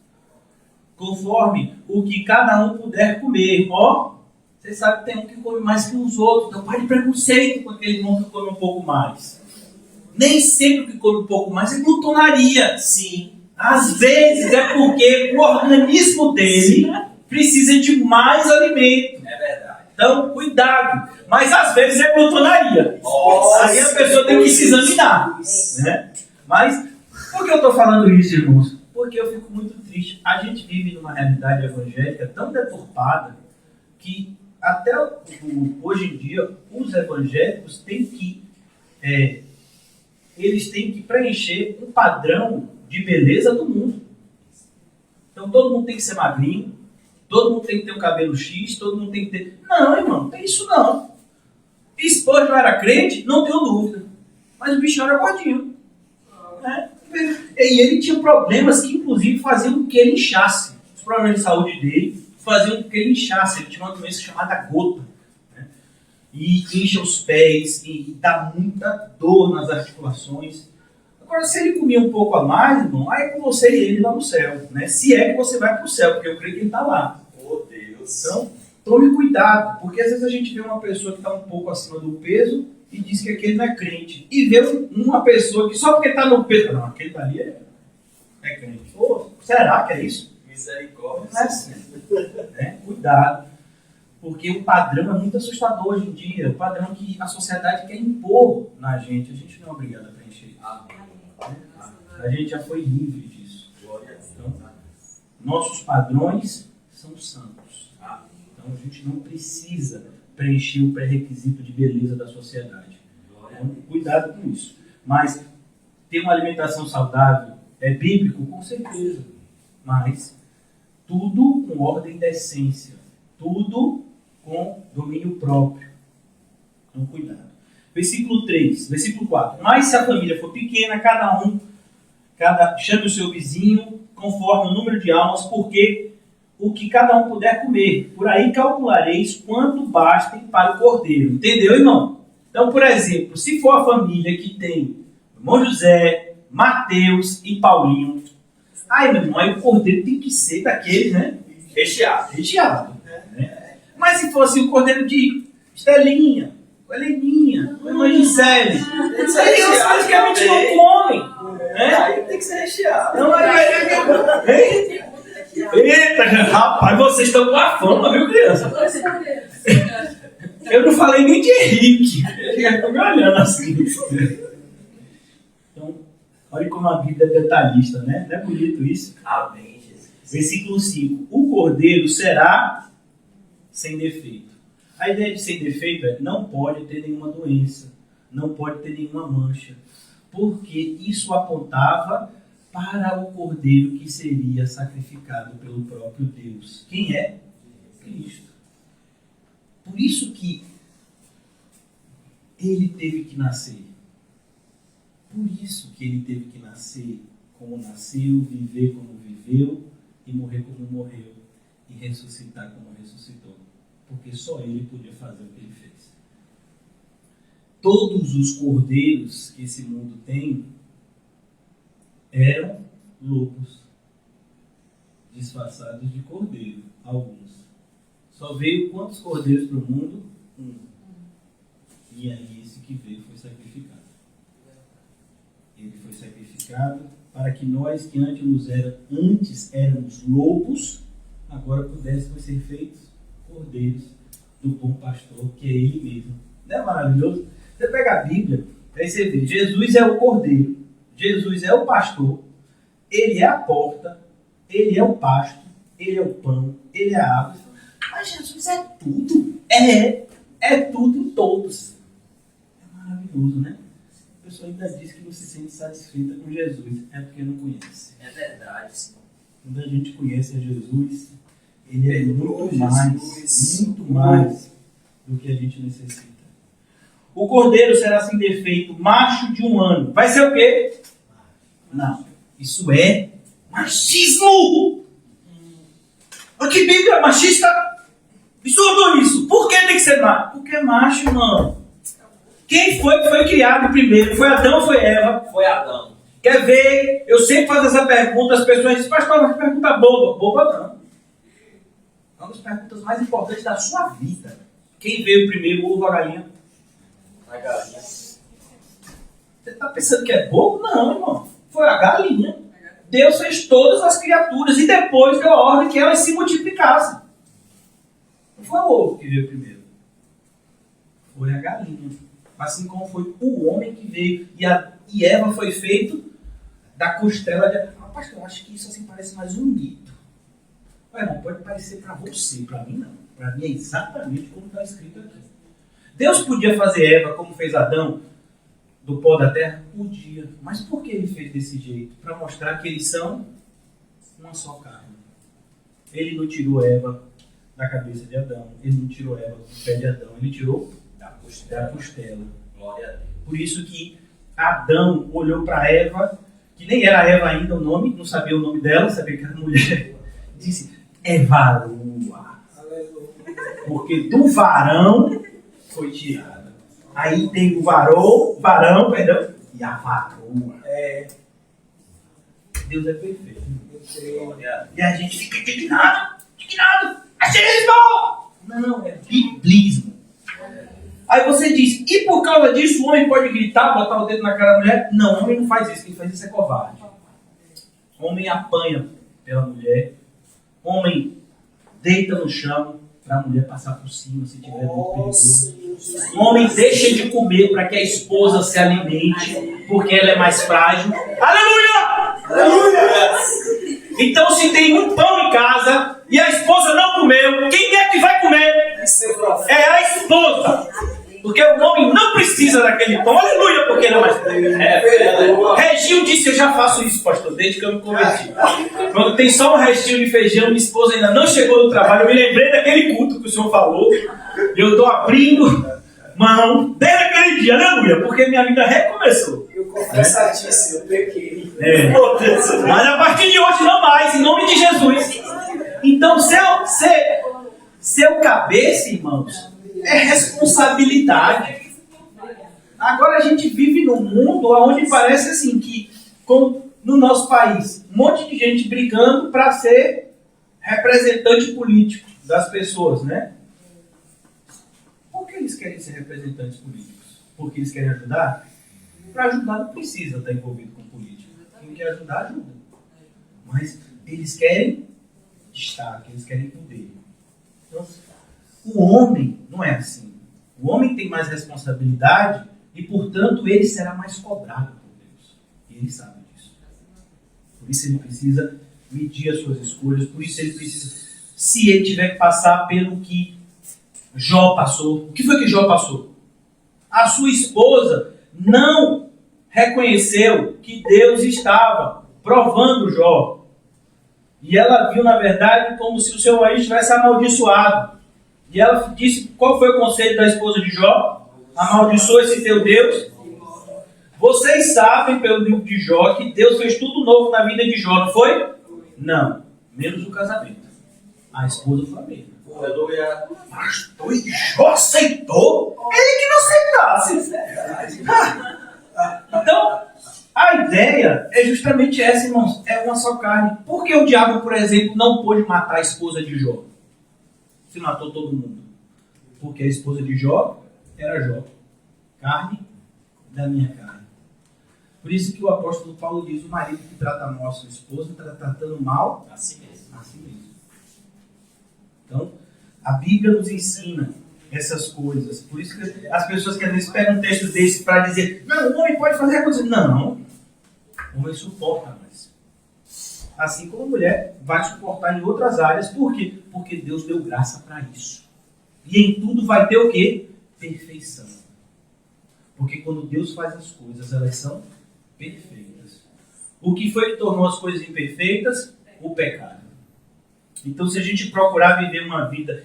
conforme o que cada um puder comer. Ó, você sabe que tem um que come mais que os outros, então pare de preconceito com aquele irmão que come um pouco mais. Nem sempre o que come um pouco mais é glutonaria. Sim. Às vezes é porque o organismo dele precisa de mais alimento. É verdade. Então, cuidado. Mas às vezes é glutonaria. Aí a pessoa tem que se examinar. Né? Mas, por que eu estou falando isso, irmãos? Porque eu fico muito triste. A gente vive numa realidade evangélica tão deturpada que até hoje em dia os evangélicos têm que eles têm que preencher um padrão de beleza do mundo. Então todo mundo tem que ser magrinho, todo mundo tem que ter um cabelo X, todo mundo tem que ter... Não, irmão, não tem isso não. Spurgeon era crente, não tenho dúvida. Mas o bicho era gordinho. Né? E ele tinha problemas que inclusive faziam com que ele inchasse. Os problemas de saúde dele faziam com que ele inchasse. Ele tinha uma doença chamada gota. Né? E incha os pés, e dá muita dor nas articulações. Agora, se ele comia um pouco a mais, irmão, aí é com você e ele lá no céu. Né? Se é que você vai para o céu, porque eu creio que ele está lá. Oh, Deus. Então, tome cuidado, porque às vezes a gente vê uma pessoa que está um pouco acima do peso e diz que aquele não é crente. E vê uma pessoa que só porque está no peso... Não, aquele dali é crente. Oh, será que é isso? Misericórdia. Não é assim. Né? Cuidado. Porque o padrão é muito assustador hoje em dia. O padrão que a sociedade quer impor na gente. A gente não é obrigado a preencher isso. A gente já foi livre disso. Então, nossos padrões são santos. Então a gente não precisa preencher o pré-requisito de beleza da sociedade. Então, cuidado com isso. Mas ter uma alimentação saudável é bíblico? Com certeza. Mas tudo com ordem e decência. Tudo com domínio próprio. Então, cuidado. Versículo 3, versículo 4. Mas se a família for pequena, chame o seu vizinho conforme o número de almas, porque o que cada um puder comer. Por aí calculareis quanto bastem para o cordeiro. Entendeu, irmão? Então, por exemplo, se for a família que tem irmão José, Mateus e Paulinho, aí, meu irmão, aí o cordeiro tem que ser daquele, né? Recheado. Né? Mas se fosse o cordeiro de Estelinha, Heleninha, irmã Gisele, eles praticamente não comem. Né? Aí tem que ser recheado. Não, eita, rapaz, vocês estão com a fama, viu, criança? Eu não falei nem de Henrique. Ele ficou me olhando assim. Então, olha como a Bíblia é detalhista, né? Não é bonito isso? Amém, Jesus. Versículo 5. O cordeiro será sem defeito. A ideia de sem defeito é não pode ter nenhuma doença, não pode ter nenhuma mancha, porque isso apontava para o cordeiro que seria sacrificado pelo próprio Deus. Quem é? Cristo. Por isso que ele teve que nascer. Por isso que ele teve que nascer como nasceu, viver como viveu e morrer como morreu e ressuscitar como ressuscitou. Porque só ele podia fazer o que ele fez. Todos os cordeiros que esse mundo tem eram lobos disfarçados de cordeiro, alguns. Só veio quantos cordeiros para o mundo? Um. E aí esse que veio foi sacrificado. Ele foi sacrificado para que nós que antes éramos lobos, agora pudéssemos ser feitos cordeiros do bom pastor, que é ele mesmo. Não é maravilhoso? Você pega a Bíblia, aí você vê, Jesus é o cordeiro, Jesus é o pastor, ele é a porta, ele é o pasto, ele é o pão, ele é a água. Mas Jesus é tudo. É tudo em todos. É maravilhoso, né? A pessoa ainda diz que não se sente satisfeita com Jesus. É porque não conhece. É verdade, sim. Quando a gente conhece a Jesus, ele é muito mais do que a gente necessita. O cordeiro será sem defeito, macho de 1 ano. Vai ser o quê? Não. Isso é machismo! Olha que Bíblia machista! Absurdo isso! Por que tem que ser macho? Porque é macho, mano. Quem foi que foi criado primeiro? Foi Adão ou foi Eva? Foi Adão. Quer ver? Eu sempre faço essa pergunta, as pessoas dizem, pastor, uma pergunta boba. Boba não. É uma das perguntas mais importantes da sua vida. Quem veio primeiro, o ovo ou a galinha? A galinha. Você está pensando que é bobo? Não, irmão. Foi a galinha. Deus fez todas as criaturas e depois deu a ordem que elas se multiplicassem. Não foi o ovo que veio primeiro. Foi a galinha. Assim como foi o homem que veio. E Eva foi feito da costela de... pastor, eu acho que isso assim parece mais um mito. Ué, não pode parecer para você, para mim não. Para mim é exatamente como está escrito aqui. Deus podia fazer Eva como fez Adão, do pó da terra? Podia. Mas por que ele fez desse jeito? Para mostrar que eles são uma só carne. Ele não tirou Eva da cabeça de Adão. Ele não tirou Eva do pé de Adão. Ele tirou da costela. Glória a Deus. Por isso que Adão olhou para Eva, que nem era Eva ainda o nome, não sabia o nome dela, sabia que era mulher. Disse, é varoa. Porque do varão foi tirada. Aí tem o varão, e a varoa. Deus é perfeito. E a gente fica indignado. Machismo! Não, é biblismo. Aí você diz, e por causa disso o homem pode gritar, botar o dedo na cara da mulher? Não, o homem não faz isso, quem faz isso é covarde. O homem apanha pela mulher, o homem deita no chão para a mulher passar por cima se tiver muito perigoso. O homem deixa de comer para que a esposa se alimente, porque ela é mais frágil. Aleluia! Aleluia! Então se tem um pão em casa e a esposa não comeu, quem é que vai comer? É a esposa. Porque o homem não precisa daquele pão. Aleluia, porque ele é mais... Reginho disse, eu já faço isso, pastor, desde que eu me converti. Quando tem só um restinho de feijão, minha esposa ainda não chegou no trabalho, eu me lembrei daquele culto que o senhor falou, e eu estou abrindo mão desde aquele dia, aleluia, porque minha vida recomeçou. Eu confessadíssimo, eu pequei. Mas a partir de hoje não mais, em nome de Jesus. Então, seu cabeça, irmãos, é responsabilidade. Agora a gente vive num mundo onde parece assim que, como no nosso país, um monte de gente brigando para ser representante político das pessoas, né? Por que eles querem ser representantes políticos? Porque eles querem ajudar? Para ajudar não precisa estar envolvido com política. Quem quer ajudar, ajuda. Mas eles querem destaque, eles querem poder. Então, o homem não é assim. O homem tem mais responsabilidade e, portanto, ele será mais cobrado por Deus. E ele sabe disso. Por isso ele precisa medir as suas escolhas. Por isso ele precisa... Se ele tiver que passar pelo que Jó passou. O que foi que Jó passou? A sua esposa não reconheceu que Deus estava provando Jó. E ela viu, na verdade, como se o seu marido estivesse amaldiçoado. E ela disse, qual foi o conselho da esposa de Jó? Amaldiçoa esse teu Deus. Vocês sabem, pelo livro de Jó, que Deus fez tudo novo na vida de Jó, não foi? Não. Menos o casamento. A esposa foi a mesma. Aleluia. Pastor, e Jó aceitou? Ele que não aceitasse. Então, a ideia é justamente essa, irmãos. É uma só carne. Por que o diabo, por exemplo, não pôde matar a esposa de Jó? Se matou todo mundo. Porque a esposa de Jó era Jó. Carne da minha carne. Por isso que o apóstolo Paulo diz, o marido que trata mal a sua esposa está tratando mal A si mesmo. a si mesmo. Então, a Bíblia nos ensina essas coisas. Por isso que as pessoas que às vezes pegam um texto desse para dizer, não, o homem pode fazer a coisa. Não, o homem suporta mais. Assim como a mulher vai suportar em outras áreas. Por quê? Porque Deus deu graça para isso. E em tudo vai ter o quê? Perfeição. Porque quando Deus faz as coisas, elas são perfeitas. O que foi que tornou as coisas imperfeitas? O pecado. Então, se a gente procurar viver uma vida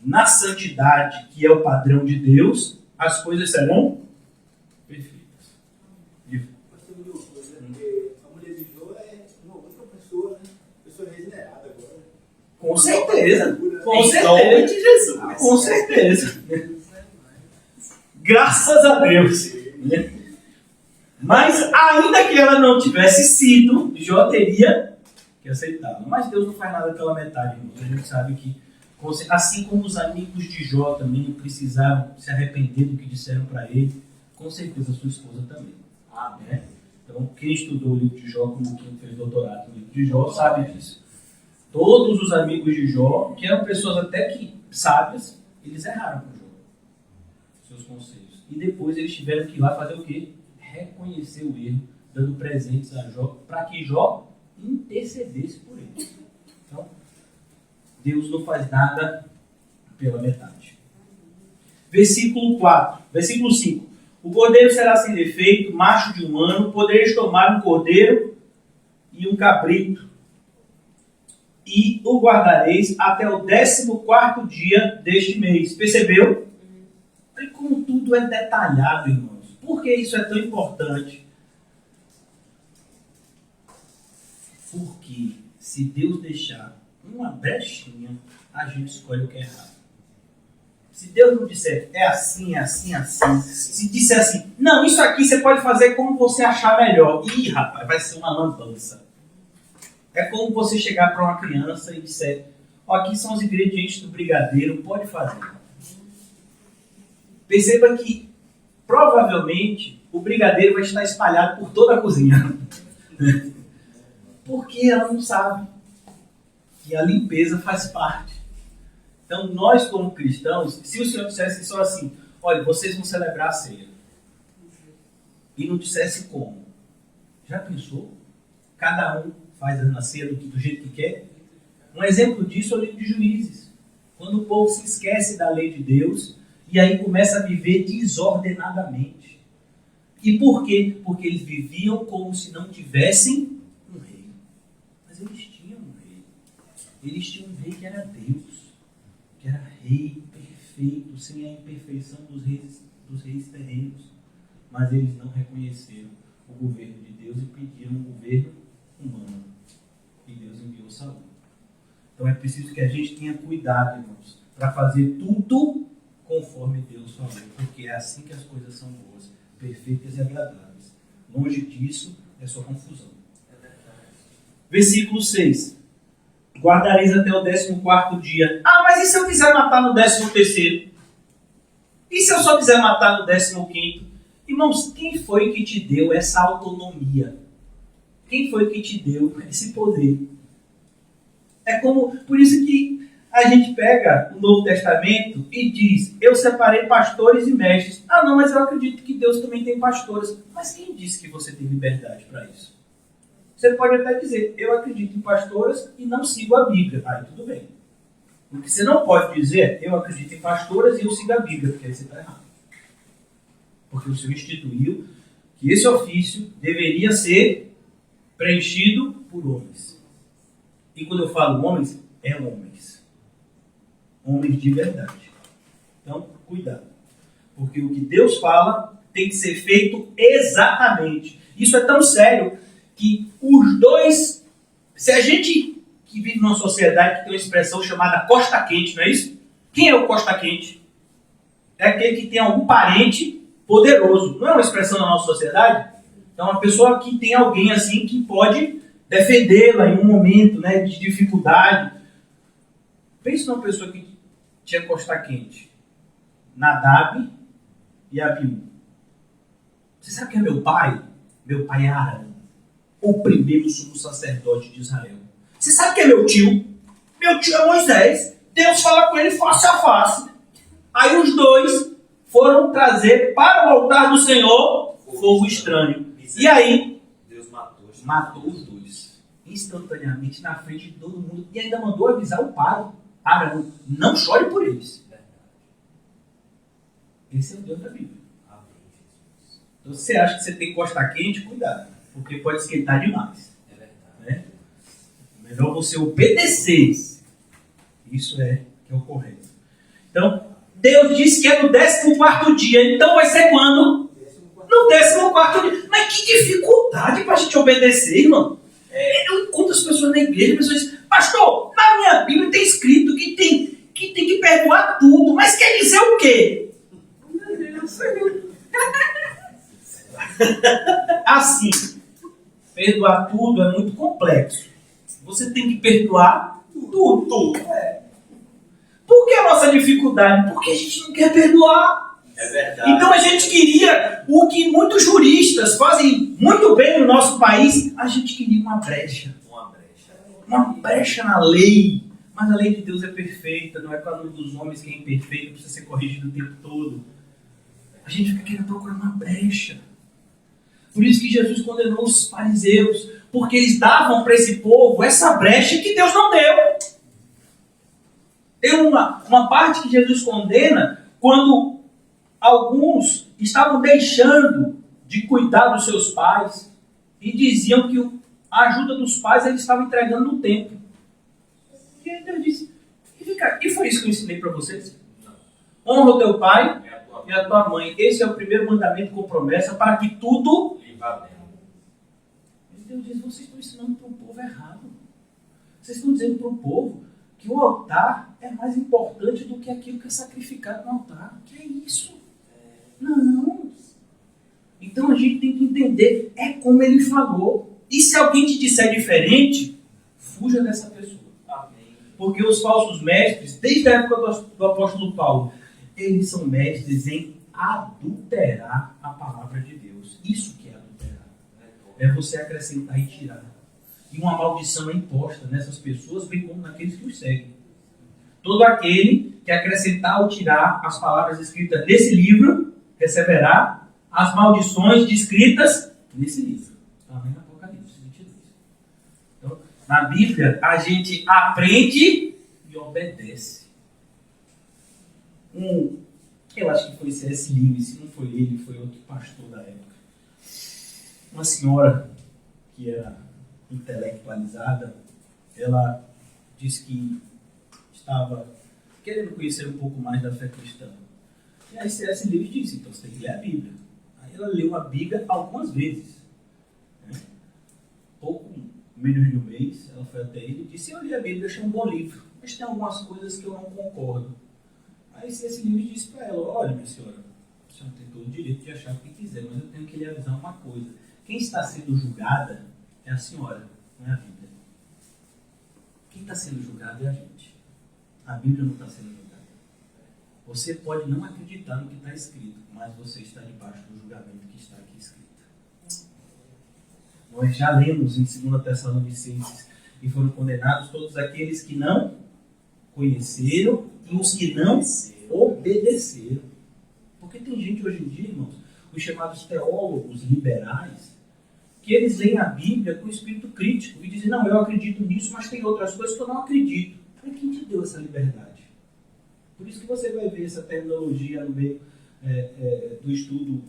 na santidade, que é o padrão de Deus, as coisas serão perfeitas. Porque a mulher de Jó é uma outra pessoa, né? Pessoa regenerada agora. Com certeza. Com Em nome certeza. de Jesus. Com certeza. Graças a Deus. Mas, ainda que ela não tivesse sido, Jó teria que aceitá-la. Mas Deus não faz nada pela metade. A gente sabe que, assim como os amigos de Jó também precisaram se arrepender do que disseram para ele, com certeza a sua esposa também. Né? Então, quem estudou o livro de Jó, como quem fez doutorado no livro de Jó, sabe disso. Todos os amigos de Jó, que eram pessoas até que sábias, eles erraram com Jó. Seus conselhos. E depois eles tiveram que ir lá fazer o quê? Reconhecer o erro, dando presentes a Jó, para que Jó intercedesse por ele. Então, Deus não faz nada pela metade. Versículo 4, versículo 5. O cordeiro será sem defeito, macho de um ano, podereis tomar um cordeiro e um cabrito, e o guardareis até o 14º dia deste mês. Percebeu? E como tudo é detalhado, irmãos. Por que isso é tão importante? Porque se Deus deixar uma brechinha, a gente escolhe o que é errado. Se Deus não disser, é assim, é assim, é assim. Se disser assim, não, isso aqui você pode fazer como você achar melhor. Ih, rapaz, vai ser uma lambança. É como você chegar para uma criança e disser, ó, aqui são os ingredientes do brigadeiro, pode fazer. Perceba que, provavelmente, o brigadeiro vai estar espalhado por toda a cozinha. Porque ela não sabe que a limpeza faz parte. Então, nós como cristãos, se o Senhor dissesse só assim, olha, vocês vão celebrar a ceia, e não dissesse como, já pensou? Cada um faz na ceia do jeito que quer? Um exemplo disso é o livro de Juízes. Quando o povo se esquece da lei de Deus, e aí começa a viver desordenadamente. E por quê? Porque eles viviam como se não tivessem um rei. Mas eles tinham um rei. Eles tinham um rei que era Deus. Que era rei perfeito, sem a imperfeição dos reis terrenos. Mas eles não reconheceram o governo de Deus e pediram um governo humano. E Deus enviou Saul. Então é preciso que a gente tenha cuidado, irmãos, para fazer tudo conforme Deus falou. Porque é assim que as coisas são boas, perfeitas e agradáveis. Longe disso é só confusão. Versículo 6. Guardareis até o 14º dia. Ah, mas e se eu quiser matar no 13º? E se eu só quiser matar no 15º? Irmãos, quem foi que te deu essa autonomia? Quem foi que te deu esse poder? É como, por isso que a gente pega o Novo Testamento e diz, eu separei pastores e mestres. Ah, não, mas eu acredito que Deus também tem pastores. Mas quem disse que você tem liberdade para isso? Você pode até dizer, eu acredito em pastoras e não sigo a Bíblia. Aí tudo bem. O que você não pode dizer, eu acredito em pastoras e eu sigo a Bíblia, porque aí você está errado. Porque o Senhor instituiu que esse ofício deveria ser preenchido por homens. E quando eu falo homens, é homens. Homens de verdade. Então, cuidado. Porque o que Deus fala tem que ser feito exatamente. Isso é tão sério que os dois, se a gente que vive numa sociedade que tem uma expressão chamada costa quente, não é isso? Quem é o costa quente? É aquele que tem algum parente poderoso. Não é uma expressão da nossa sociedade? É uma pessoa que tem alguém assim que pode defendê-la em um momento, né, de dificuldade. Pense numa pessoa que tinha costa quente. Nadab e Abiú. Você sabe quem é meu pai? Meu pai é Arão, o primeiro sumo sacerdote de Israel. Você sabe quem é meu tio? Meu tio é Moisés. Deus fala com ele face a face. Aí os dois foram trazer para o altar do Senhor fogo estranho. E aí, Deus matou os dois. Instantaneamente, na frente de todo mundo. E ainda mandou avisar o pai, Arão, não chore por eles. Esse é o Deus da Bíblia. Então, se você acha que você tem costa quente, cuidado. Porque pode esquentar demais. É verdade. Né? Melhor você obedecer. Isso é que é o correto. Então, Deus disse que é no 14º dia. Então vai ser quando? No 14º dia. Mas que dificuldade para a gente obedecer, irmão. Eu encontro as pessoas na igreja, as pessoas dizem, pastor, na minha Bíblia tem escrito que tem que perdoar tudo. Mas quer dizer o quê? Assim, perdoar tudo é muito complexo. Você tem que perdoar tudo. Por que a nossa dificuldade? Porque a gente não quer perdoar. É verdade. Então a gente queria o que muitos juristas fazem muito bem no nosso país. A gente queria uma brecha. Uma brecha na lei. Mas a lei de Deus é perfeita. Não é com a lei dos homens que é imperfeita, precisa ser corrigido o tempo todo. A gente fica querendo procurar uma brecha. Por isso que Jesus condenou os fariseus. Porque eles davam para esse povo essa brecha que Deus não deu. Tem uma parte que Jesus condena quando alguns estavam deixando de cuidar dos seus pais e diziam que a ajuda dos pais eles estavam entregando no templo. E aí Deus disse, e foi isso que eu ensinei para vocês? Honra o teu pai e a tua mãe. Esse é o primeiro mandamento com promessa para que tudo... E Deus diz, vocês estão ensinando para o povo errado. Vocês estão dizendo para o povo que o altar é mais importante do que aquilo que é sacrificado no altar. Que é isso? Não. Então a gente tem que entender, é como ele falou. E se alguém te disser diferente, fuja dessa pessoa. Amém. Porque os falsos mestres, desde a época do apóstolo Paulo, eles são mestres em adulterar a palavra de Deus. Isso que é adulterar. É você acrescentar e tirar. E uma maldição é imposta nessas pessoas, bem como naqueles que os seguem. Todo aquele que acrescentar ou tirar as palavras escritas nesse livro, receberá as maldições descritas nesse livro. Está vendo Apocalipse 22. Então, na Bíblia, a gente aprende e obedece. Eu acho que foi C.S. Lewis, se não foi ele, foi outro pastor da época. Uma senhora que era intelectualizada, ela disse que estava querendo conhecer um pouco mais da fé cristã. E aí C.S. Lewis disse, então você tem que ler a Bíblia. Aí ela leu a Bíblia algumas vezes. Pouco menos de um mês, ela foi até ele e disse, eu li a Bíblia, achei um bom livro, mas tem algumas coisas que eu não concordo. Aí C.S. Lewis disse para ela, olha minha senhora, a senhora tem todo o direito de achar o que quiser, mas eu tenho que lhe avisar uma coisa. Quem está sendo julgada é a senhora, não é a Bíblia. Quem está sendo julgado é a gente. A Bíblia não está sendo julgada. Você pode não acreditar no que está escrito, mas você está debaixo do julgamento que está aqui escrito. Nós já lemos em 2 Tessalonicenses e foram condenados todos aqueles que não conheceram e os que não obedeceram. Porque tem gente hoje em dia, irmãos, os chamados teólogos liberais, que eles leem a Bíblia com espírito crítico e dizem, não, eu acredito nisso, mas tem outras coisas que eu não acredito. Para quem te deu essa liberdade? Por isso que você vai ver essa terminologia no meio do estudo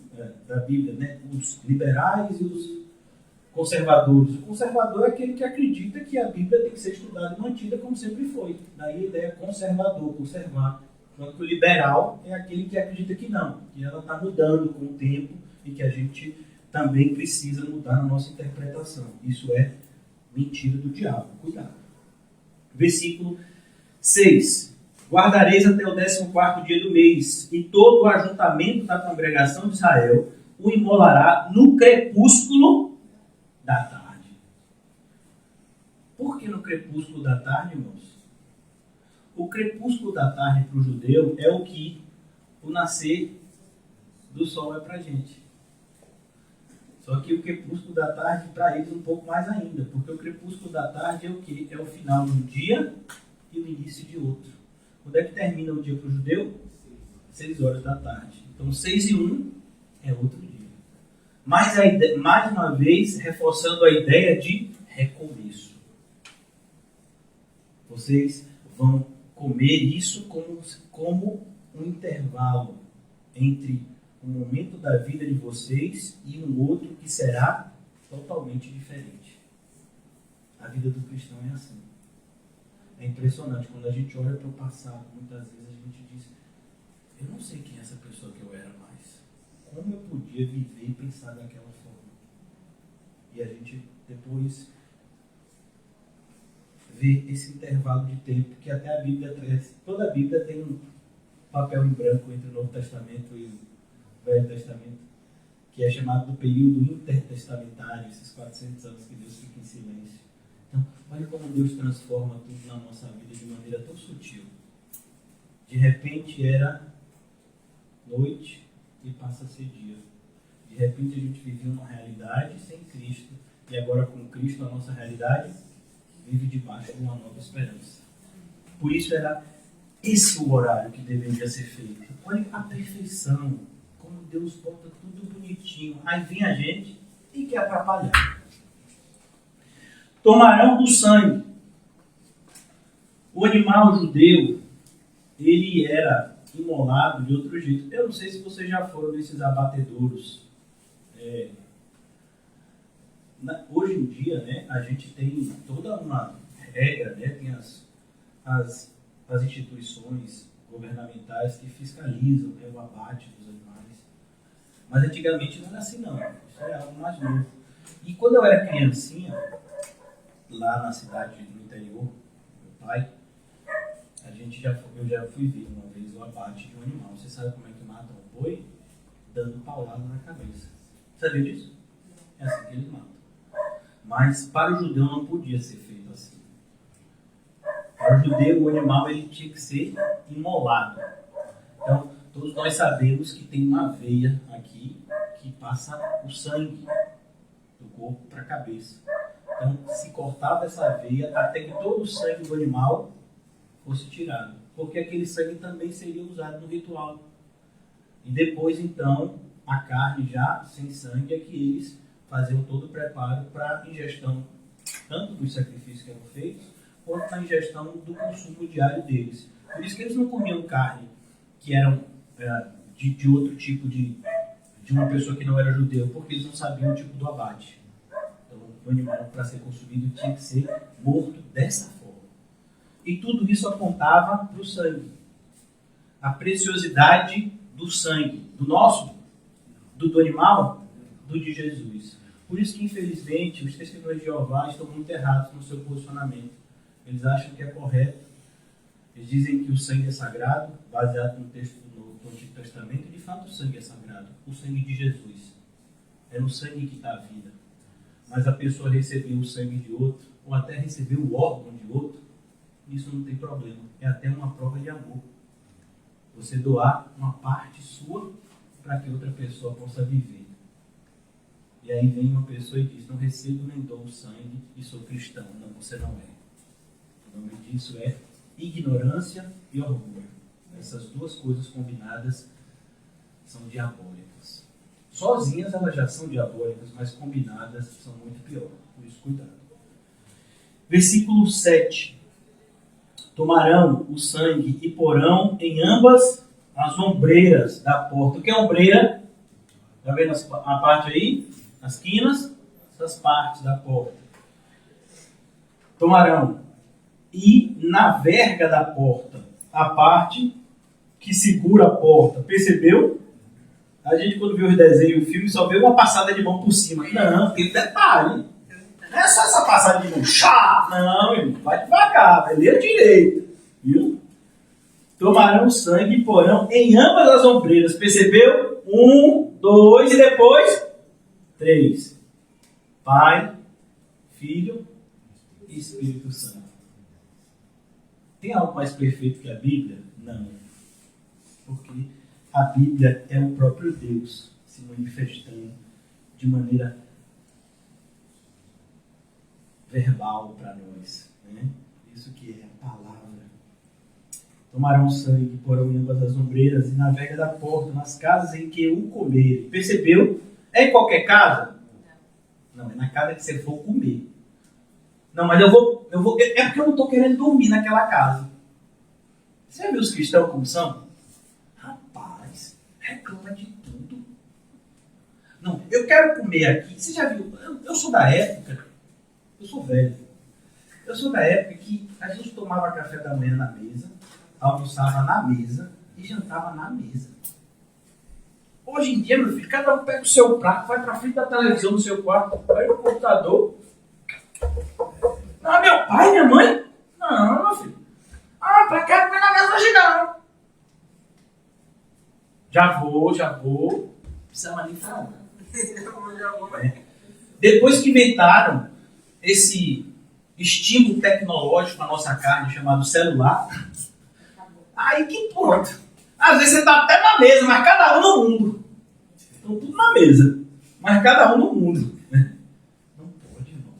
da Bíblia, né? Os liberais e os conservadores. O conservador é aquele que acredita que a Bíblia tem que ser estudada e mantida como sempre foi. Daí a ideia conservador, conservar. Enquanto que o liberal é aquele que acredita que não, que ela está mudando com o tempo e que a gente também precisa mudar a nossa interpretação. Isso é mentira do diabo. Cuidado. Versículo 6. Guardareis até o 14º dia do mês, e todo o ajuntamento da congregação de Israel o imolará no crepúsculo da tarde. Por que no crepúsculo da tarde, irmãos? O crepúsculo da tarde para o judeu é o que o nascer do sol é para a gente. Só que o crepúsculo da tarde para eles um pouco mais ainda, porque o crepúsculo da tarde é o que? É o final de um dia e o início de outro. Quando é que termina o dia para o judeu? 6 horas da tarde. Então 6 e 1 é outro dia. Mais uma vez, reforçando a ideia de recomeço. Vocês vão comer isso como um intervalo entre um momento da vida de vocês e um outro que será totalmente diferente. A vida do cristão é assim. É impressionante, quando a gente olha para o passado, muitas vezes a gente diz, eu não sei quem é essa pessoa que eu era mais. Como eu podia viver e pensar daquela forma? E a gente depois vê esse intervalo de tempo que até a Bíblia traz. Toda a Bíblia tem um papel em branco entre o Novo Testamento e o Velho Testamento, que é chamado do período intertestamentário, esses 400 anos que Deus fica em silêncio. Então, olha como Deus transforma tudo na nossa vida de maneira tão sutil. De repente era noite e passa a ser dia. De repente a gente vivia uma realidade sem Cristo e agora com Cristo a nossa realidade vive debaixo de uma nova esperança. Por isso era esse o horário que deveria ser feito. Olha a perfeição, como Deus bota tudo bonitinho. Aí vem a gente e quer atrapalhar. Tomarão do sangue. O animal judeu, ele era imolado de outro jeito. Eu não sei se vocês já foram nesses abatedouros. Hoje em dia, né, a gente tem toda uma regra, né, tem as instituições governamentais que fiscalizam, né, o abate dos animais. Mas antigamente não era assim, não. Isso era algo mais novo. E quando eu era criancinha, lá na cidade do interior, meu pai, eu já fui ver uma vez o abate de um animal. Você sabe como é que matam um boi? Dando paulada na cabeça. Sabia disso? É assim que eles matam. Mas para o judeu não podia ser feito assim. Para o judeu, o animal ele tinha que ser imolado. Então, todos nós sabemos que tem uma veia aqui que passa o sangue do corpo para a cabeça. Então, se cortava essa veia até que todo o sangue do animal fosse tirado. Porque aquele sangue também seria usado no ritual. E depois, então, a carne já sem sangue é que eles faziam todo o preparo para a ingestão, tanto dos sacrifícios que eram feitos, quanto na ingestão do consumo diário deles. Por isso que eles não comiam carne que eram de outro tipo de uma pessoa que não era judeu, porque eles não sabiam o tipo do abate. Então, o animal, para ser consumido, tinha que ser morto dessa forma. E tudo isso apontava para o sangue. A preciosidade do sangue, do animal, do de Jesus. Por isso que, infelizmente, os testemunhos de Jeová estão muito errados no seu posicionamento. Eles acham que é correto. Eles dizem que o sangue é sagrado, baseado no texto do Antigo Testamento, e de fato o sangue é sagrado. O sangue de Jesus. É no sangue que está a vida. Mas a pessoa recebeu o sangue de outro, ou até recebeu o órgão de outro, isso não tem problema. É até uma prova de amor. Você doar uma parte sua para que outra pessoa possa viver. E aí vem uma pessoa e diz, não recebo nem dou sangue e sou cristão. Não, você não é. O nome disso é ignorância e orgulho. Essas duas coisas combinadas são diabólicas. Sozinhas elas já são diabólicas, mas combinadas são muito pior. Por isso, cuidado. Versículo 7. Tomarão o sangue e porão em ambas as ombreiras da porta. O que é ombreira? Está vendo a parte aí? As quinas, essas partes da porta. Tomarão. E na verga da porta, a parte que segura a porta. Percebeu? A gente, quando vê os desenhos, o filme, só vê uma passada de mão por cima. Não, tem detalhe. Não é só essa passada de mão. Chá! Não, irmão. Vai devagar, vai ler direito. Viu? Tomarão sangue e porão em ambas as ombreiras. Percebeu? 1, 2 e depois 3. Pai, Filho e Espírito Santo. Tem algo mais perfeito que a Bíblia? Não. Porque a Bíblia é o próprio Deus se manifestando de maneira verbal para nós. Né? Isso que é a palavra. Tomarão sangue, porão em ambas as ombreiras e na vega da porta, nas casas em que o comerem. Percebeu? É em qualquer casa? Não, é na casa que você for comer. Não, mas eu vou. É porque eu não estou querendo dormir naquela casa. Você já viu os cristãos como são? Rapaz, reclama de tudo. Não, eu quero comer aqui. Você já viu? Eu sou da época. Eu sou velho. Eu sou da época que a gente tomava café da manhã na mesa, almoçava na mesa e jantava na mesa. Hoje em dia, meu filho, cada um pega o seu prato, vai pra frente da televisão no seu quarto, vai no computador. Não, meu pai, minha mãe? Não, meu filho. Ah, pra cá comer na mesa hoje não. Já vou. Não precisa mais nem falar. Depois que inventaram esse estímulo tecnológico na nossa carne chamado celular, aí que pronto. Às vezes você tá até na mesa, mas cada um no mundo. Estão tudo na mesa, mas cada um no mundo. Não pode, irmão.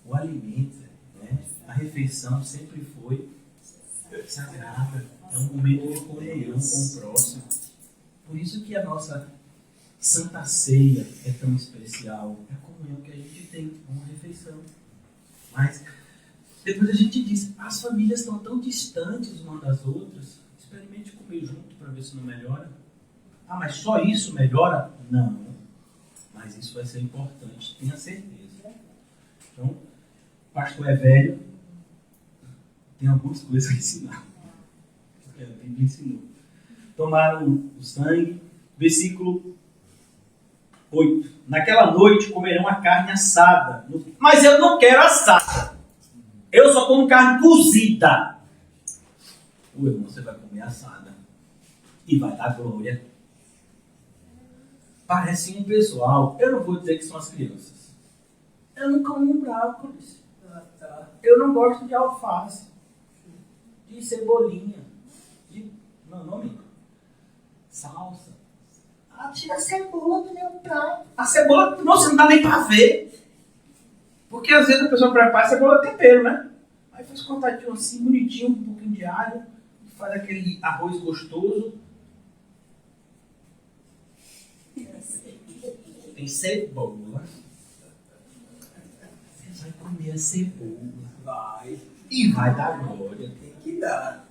O alimento, né? A refeição sempre foi sagrada. É um momento de comunhão com o próximo. Por isso que a nossa Santa Ceia é tão especial. É a comunhão que a gente tem, uma refeição. Mas depois a gente diz, as famílias estão tão distantes uma das outras, experimente comer junto para ver se não melhora. Ah, mas só isso melhora? Não. Mas isso vai ser importante, tenha certeza. Então, o pastor é velho, tem algumas coisas a ensinar. Porque a Bíblia ensinou. Tomaram o sangue, versículo 8. Naquela noite comerão a carne assada. Mas eu não quero assada. Eu só como carne cozida. O irmão, você vai comer assada. E vai dar glória. Parece um pessoal. Eu não vou dizer que são as crianças. Eu não como brócolis. Eu não gosto de alface. De cebolinha. Não, nome? Salsa. Tira a cebola do meu prato. A cebola, nossa, não dá nem pra ver. Porque às vezes a pessoa prepara a cebola tempero, né? Aí faz cortadinho assim, bonitinho, um pouquinho de alho, faz aquele arroz gostoso. Tem cebola. Você vai comer a cebola. Vai. E vai dar glória. Tem que dar.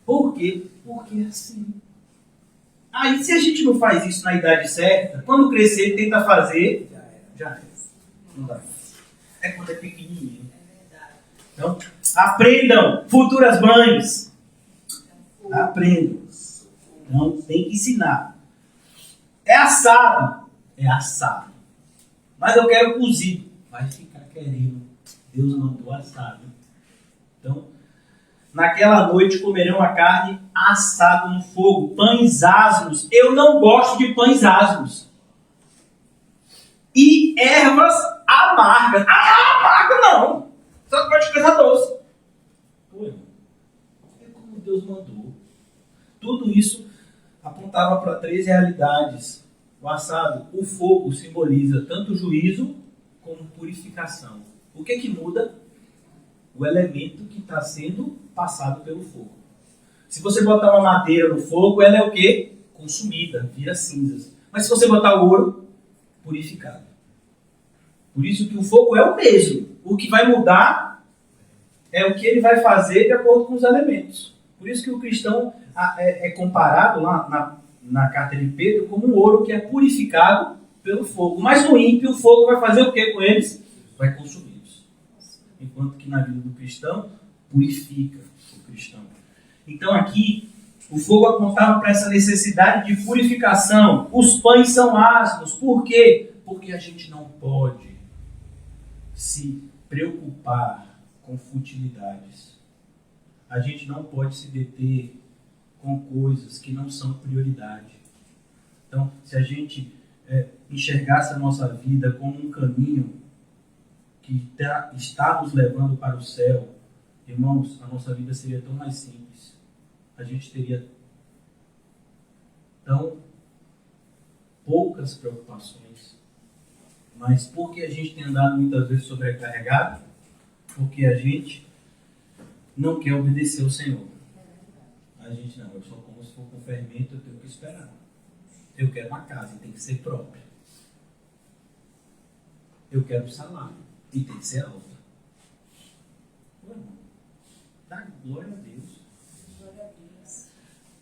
Por quê? Porque é assim. Aí, se a gente não faz isso na idade certa, quando crescer, tenta fazer, já é. Não dá. É quando é pequenininho. Então, aprendam, futuras mães. Aprendam. Então, tem que ensinar. É assado. É assado. Mas eu quero cozido. Vai ficar querendo. Deus mandou assado. Então, naquela noite comerão a carne assada no fogo, pães asmos. Eu não gosto de pães asmos. E ervas amargas. Ah, amarga não. Só gosto de coisa doce. Pô, é como Deus mandou. Tudo isso apontava para 3 realidades. O assado, o fogo simboliza tanto juízo como purificação. O que muda? O elemento que está sendo passado pelo fogo. Se você botar uma madeira no fogo, ela é o quê? Consumida, vira cinzas. Mas se você botar o ouro, purificado. Por isso que o fogo é o mesmo. O que vai mudar é o que ele vai fazer de acordo com os elementos. Por isso que o cristão é comparado lá na carta de Pedro como um ouro que é purificado pelo fogo. Mas no ímpio, o fogo vai fazer o que com eles? Vai consumi-los. Enquanto que na vida do cristão, purifica o cristão. Então aqui, o fogo apontava para essa necessidade de purificação. Os pães são ázimos. Por quê? Porque a gente não pode se preocupar com futilidades. A gente não pode se deter com coisas que não são prioridade. Então, se a gente enxergasse a nossa vida como um caminho que está nos levando para o céu, irmãos, a nossa vida seria tão mais simples. A gente teria tão poucas preocupações. Mas por que a gente tem andado muitas vezes sobrecarregado? Porque a gente não quer obedecer ao Senhor. A gente não, eu só como se for com fermento, eu tenho que esperar. Eu quero uma casa e tem que ser própria. Eu quero um salário e tem que ser alta. Dá glória a Deus.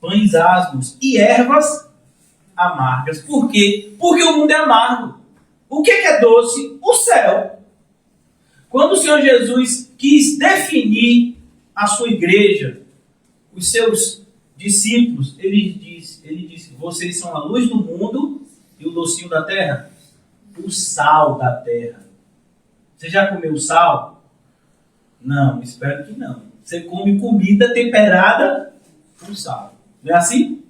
Pães asmos e ervas amargas. Por quê? Porque o mundo é amargo. O que é doce? O céu. Quando o Senhor Jesus quis definir a sua igreja, os seus discípulos, ele disse, vocês são a luz do mundo e o docinho da terra, o sal da terra. Você já comeu sal? Não, espero que não. Você come comida temperada com sal. Não é assim?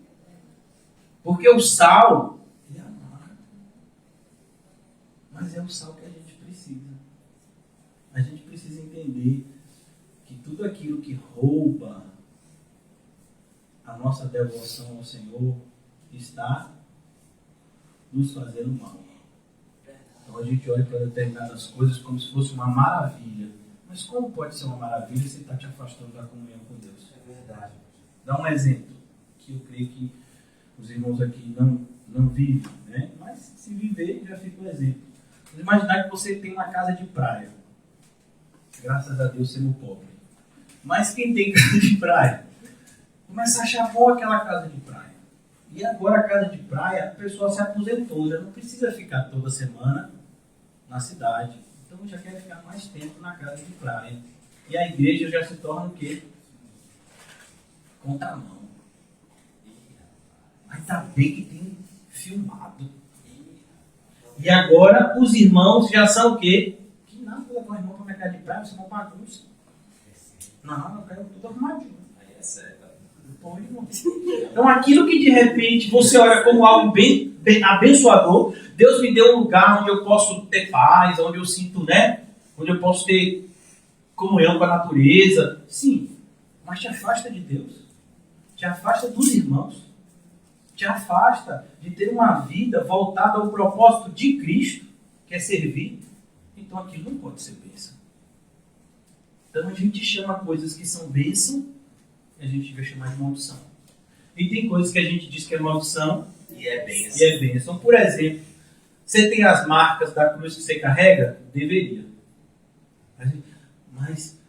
Porque o sal, ele é amargo. Mas é o sal que a gente precisa. A gente precisa entender que tudo aquilo que rouba a nossa devoção ao Senhor está nos fazendo mal. Então a gente olha para determinadas coisas como se fosse uma maravilha. Mas como pode ser uma maravilha se está te afastando da comunhão com Deus? É verdade. Dá um exemplo, que eu creio que os irmãos aqui não vivem, né? Mas se viver, já fica um exemplo. Vamos imaginar que você tem uma casa de praia. Graças a Deus sendo pobre. Mas quem tem casa de praia? Começa a achar boa aquela casa de praia. E agora a casa de praia, a pessoa se aposentou, já não precisa ficar toda semana na cidade. Então já quer ficar mais tempo na casa de praia. E a igreja já se torna o quê? Contramão. Mas tá bem que tem filmado. E agora os irmãos já são o quê? Que nada, vou levar o irmão para a minha casa de praia, você não bagunça. Não, eu quero tudo arrumadinho. Aí é certo. Então aquilo que de repente você olha como algo bem abençoador, Deus me deu um lugar onde eu posso ter paz, onde eu sinto, né? Onde eu posso ter comunhão com a natureza. Sim, mas te afasta de Deus. Te afasta dos irmãos. Te afasta de ter uma vida voltada ao propósito de Cristo, que é servir. Então aquilo não pode ser bênção. Então a gente chama coisas que são bênção e a gente vai chamar de maldição. E tem coisas que a gente diz que é maldição E é bênção. e é bênção. Por exemplo, você tem as marcas da cruz que você carrega? Deveria. Mas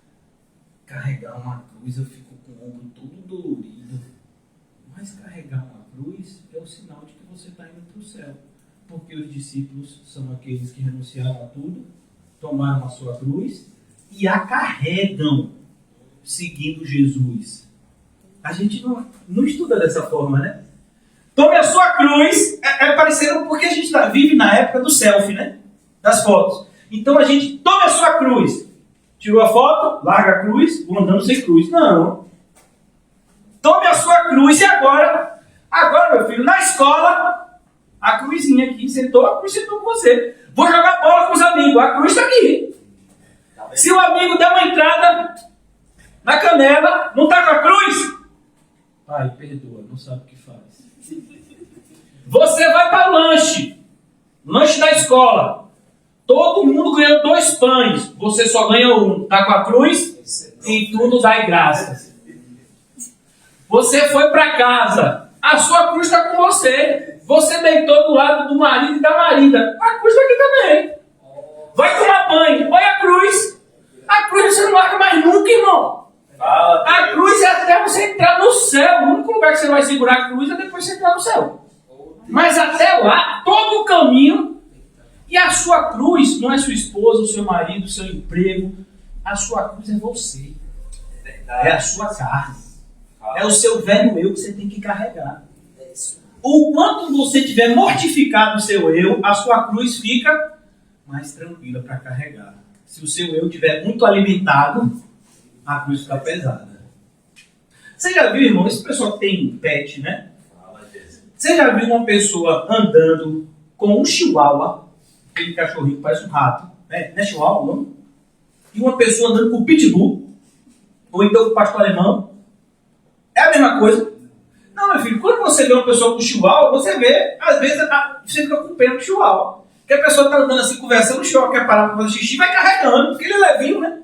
carregar uma cruz eu fico com o ombro todo dolorido. Mas carregar uma cruz é o sinal de que você está indo para o céu. Porque os discípulos são aqueles que renunciaram a tudo, tomaram a sua cruz e a carregam seguindo Jesus. A gente não estuda dessa forma, né? Tome a sua cruz, é parecendo porque a gente vive na época do selfie, né? Das fotos. Então a gente tome a sua cruz. Tirou a foto, larga a cruz, vou andando sem cruz. Não. Tome a sua cruz e agora, meu filho, na escola, a cruzinha aqui sentou, a cruz sentou com você. Vou jogar bola com os amigos, a cruz está aqui. Se o amigo der uma entrada na canela, não está com a cruz? Pai, perdoa, não sabe o que faz. Você vai para o lanche da escola. Todo mundo ganhou 2 pães, você só ganha 1. Está com a cruz? Em tudo dai graças. Você foi para casa, a sua cruz está com você. Você deitou do lado do marido e da marida, a cruz está aqui também. Vai tomar banho, põe a cruz. A cruz você não larga mais nunca, irmão. A cruz é até você entrar no céu. O único lugar que você vai segurar a cruz é depois que você entrar no céu. Mas até lá, todo o caminho. E a sua cruz não é sua esposa, o seu marido, o seu emprego. A sua cruz é você. É a sua carne. É o seu velho eu que você tem que carregar. É isso. O quanto você tiver mortificado o seu eu, a sua cruz fica mais tranquila para carregar. Se o seu eu estiver muito alimentado, a cruz fica pesada. Você já viu, irmão? Esse pessoal que tem pet, né? Você já viu uma pessoa andando com um chihuahua, aquele cachorrinho que parece um rato, né? Não é chihuahua, não? E uma pessoa andando com o pitbull, ou então com o pastor alemão? É a mesma coisa? Não, meu filho, quando você vê uma pessoa com chihuahua, você vê, às vezes, você fica com pena do chihuahua. Porque a pessoa está andando assim, conversando, o chihuahua quer parar para fazer xixi, vai carregando, porque ele é levinho, né?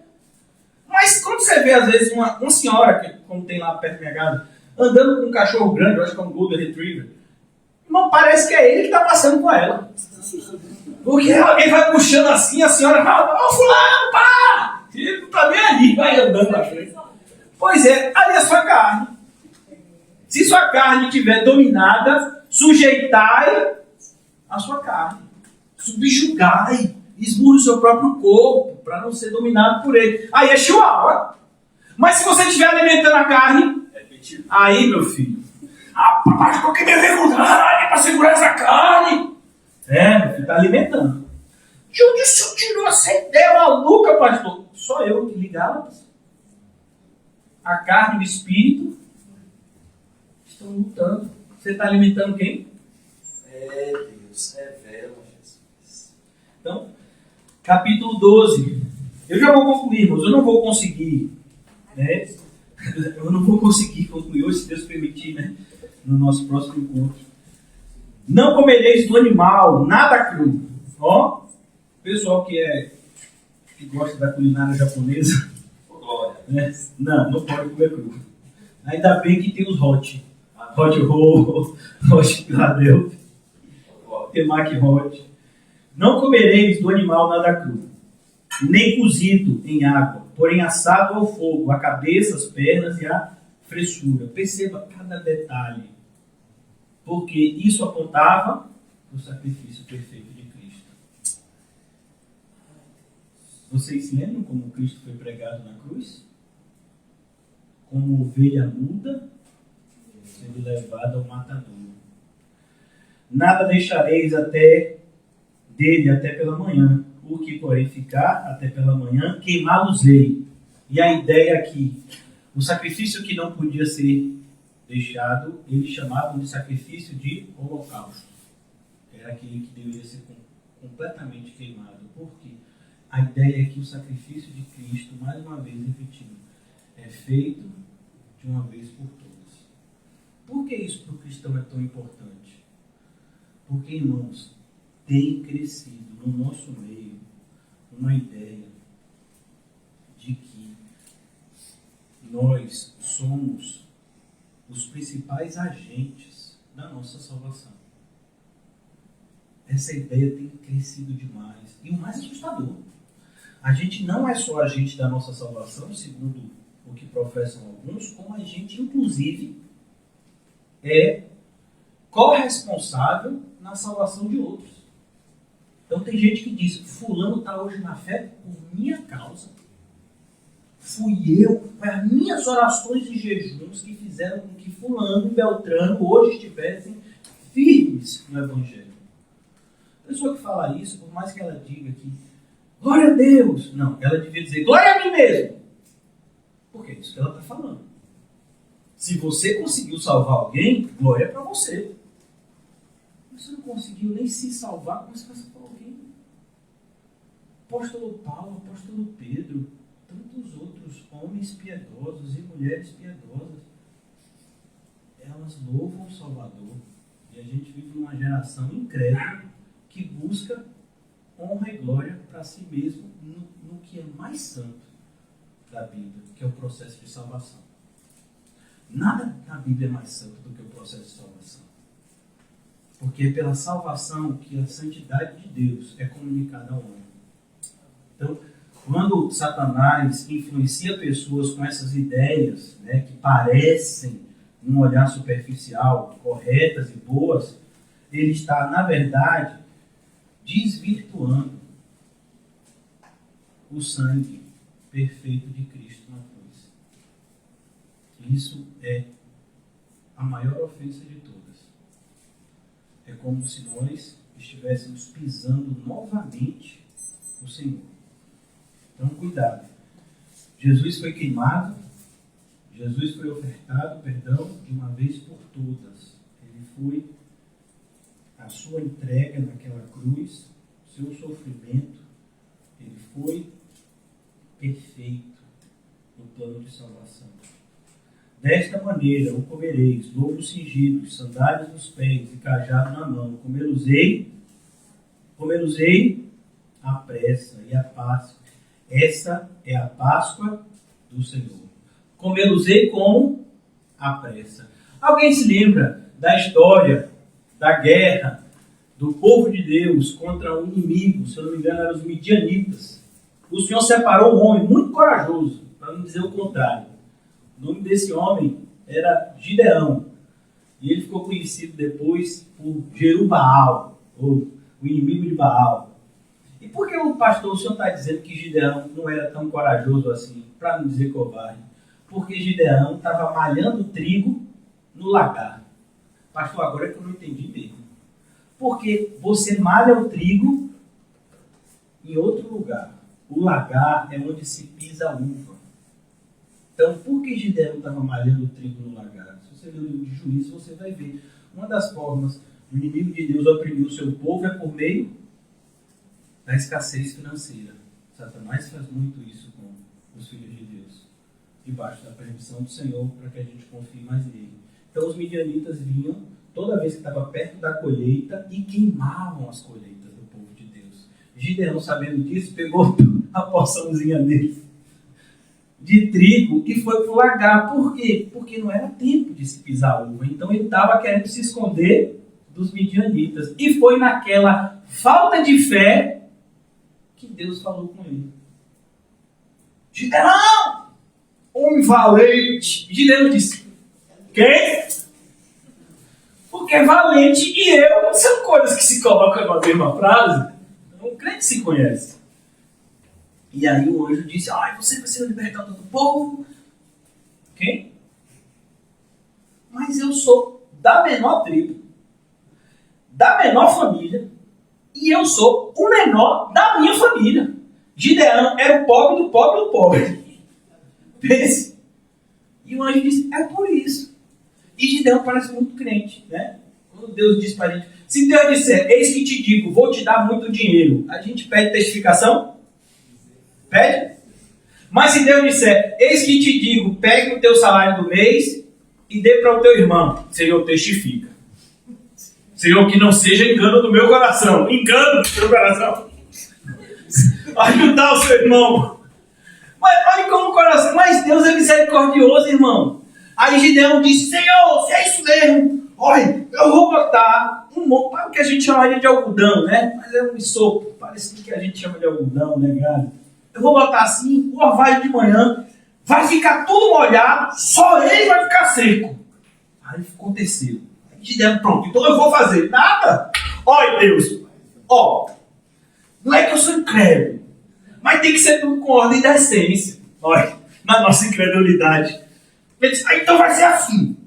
Mas quando você vê, às vezes, uma senhora, que, como tem lá perto da minha casa, andando com um cachorro grande, eu acho que é um Golden Retriever, não parece que é ele que está passando com ela. Porque alguém vai puxando assim, a senhora fala, ô fulano, para! Ele não está nem ali, vai andando na frente. Pois é, ali é a sua carne. Se sua carne estiver dominada, sujeitai a sua carne. Subjugai, esmurre o seu próprio corpo, para não ser dominado por ele. Aí é chihuahua. Mas se você estiver alimentando a carne, aí, meu filho, pastor, que dever mudar para segurar essa carne? É, meu filho, está alimentando. De onde o senhor tirou essa ideia maluca, pastor? Só eu que ligava. A carne e o espírito estão lutando. Você está alimentando quem? É Deus, revela Jesus. Então, capítulo 12. Eu já vou concluir, irmãos. Eu não vou conseguir, né? Eu não vou conseguir concluir hoje, se Deus permitir, né? No nosso próximo encontro. Não comereis do animal nada cru. Ó, pessoal que gosta da culinária japonesa, né? Não pode comer cru. Ainda bem que tem os hot roll, hot Philadelphia, temaki hot. Não comereis do animal nada cru, nem cozido em água, porém assado ao fogo, a cabeça, as pernas e a fressura. Perceba cada detalhe, porque isso apontava para o sacrifício perfeito de Cristo. Vocês se lembram como Cristo foi pregado na cruz? Como ovelha muda sendo levada ao matadouro. Nada deixareis dele até pela manhã, o que porém ficar até pela manhã, queimá-los-ei. E a ideia aqui, o sacrifício que não podia ser deixado, eles chamavam de sacrifício de holocausto. Era aquele que deveria ser completamente queimado. Por quê? A ideia é que o sacrifício de Cristo, mais uma vez repetindo, é feito de uma vez por todas. Por que isso para o cristão é tão importante? Porque, irmãos, tem crescido no nosso meio uma ideia de que nós somos os principais agentes da nossa salvação. Essa ideia tem crescido demais. E o mais assustador, a gente não é só agente da nossa salvação, segundo o que professam alguns, como a gente, inclusive, é corresponsável na salvação de outros. Então tem gente que diz, fulano está hoje na fé por minha causa. Fui eu, foi as minhas orações e jejuns que fizeram com que fulano e Beltrano hoje estivessem firmes no Evangelho. A pessoa que fala isso, por mais que ela diga que glória a Deus, não, ela devia dizer glória a mim mesmo. Porque é isso que ela está falando. Se você conseguiu salvar alguém, glória para você. Mas você não conseguiu nem se salvar, como você vai salvar alguém? Apóstolo Paulo, apóstolo Pedro, tantos outros homens piedosos e mulheres piedosas, elas louvam o Salvador. E a gente vive numa geração incrédula que busca honra e glória para si mesmo no que é mais santo da Bíblia, que é o processo de salvação. Nada na Bíblia é mais santo do que o processo de salvação. Porque é pela salvação que a santidade de Deus é comunicada ao homem. Então, quando Satanás influencia pessoas com essas ideias, né, que parecem, num olhar superficial, corretas e boas, ele está, na verdade, desvirtuando o sangue perfeito de Cristo na cruz. Isso é a maior ofensa de todas. É como se nós estivéssemos pisando novamente o Senhor. Então, cuidado. Jesus foi queimado, Jesus foi ofertado, perdão, de uma vez por todas. Ele foi a sua entrega naquela cruz, o seu sofrimento, ele foi perfeito no plano de salvação. Desta maneira o comereis, lobos cingidos, sandálias nos pés e cajado na mão. Comer-los-ei à pressa e à Páscoa. Essa é a Páscoa do Senhor. Comer-los-ei como? À pressa. Alguém se lembra da história da guerra do povo de Deus contra um inimigo? Se eu não me engano, eram os midianitas. O Senhor separou um homem muito corajoso, para não dizer o contrário. O nome desse homem era Gideão. E ele ficou conhecido depois por Jerubaal, ou o inimigo de Baal. E por que o senhor está dizendo que Gideão não era tão corajoso assim, para não dizer covarde? Porque Gideão estava malhando trigo no lagar. Pastor, agora é que eu não entendi mesmo. Porque você malha o trigo em outro lugar. O lagar é onde se pisa a uva. Então, por que Gideão estava malhando o trigo no lagar? Se você ler o livro de Juízes, você vai ver. Uma das formas do inimigo de Deus oprimir o seu povo é por meio da escassez financeira. Satanás faz muito isso com os filhos de Deus, debaixo da permissão do Senhor, para que a gente confie mais nele. Então, os midianitas vinham toda vez que estava perto da colheita e queimavam as colheitas do povo de Deus. Gideão, sabendo disso, pegou a porçãozinha dele de trigo e foi para o lagar. Por quê? Porque não era tempo de se pisar uva. Então ele estava querendo se esconder dos midianitas. E foi naquela falta de fé que Deus falou com ele. Gideão! Homem valente! Gideão disse: quem? Porque é valente e eu são coisas que se colocam na mesma frase. Um crente se conhece. E aí o anjo disse: ai, você vai ser o libertador do povo. Quem? Mas eu sou da menor tribo, da menor família, e eu sou o menor da minha família. Gideão era o pobre do pobre do pobre. Pense. E o anjo disse: é por isso. E Gideão parece muito crente, né? Quando Deus diz para a gente: se Deus disser, eis que te digo, vou te dar muito dinheiro, a gente pede testificação? Pede? Mas se Deus disser, eis que te digo, pegue o teu salário do mês e dê para o teu irmão, Senhor, testifica. Senhor, que não seja engano do meu coração. Engano do teu coração. Ajudar o seu irmão. Mas olha como o coração. Mas Deus é misericordioso, irmão. Aí Gideão disse: Senhor, se é isso mesmo, olha, eu vou botar um monte, o que a gente chamaria de algodão, né? Mas é um sopo, parece que a gente chama de algodão, né, galera? Eu vou botar assim, o orvalho de manhã, vai ficar tudo molhado, só ele vai ficar seco. Aí aconteceu. Aí Gideão, pronto, então eu vou fazer. Nada. Olha, Deus, ó, não é que eu sou incrédulo, mas tem que ser tudo com ordem e decência. Olha, na nossa incredulidade. Ele disse: então vai ser assim.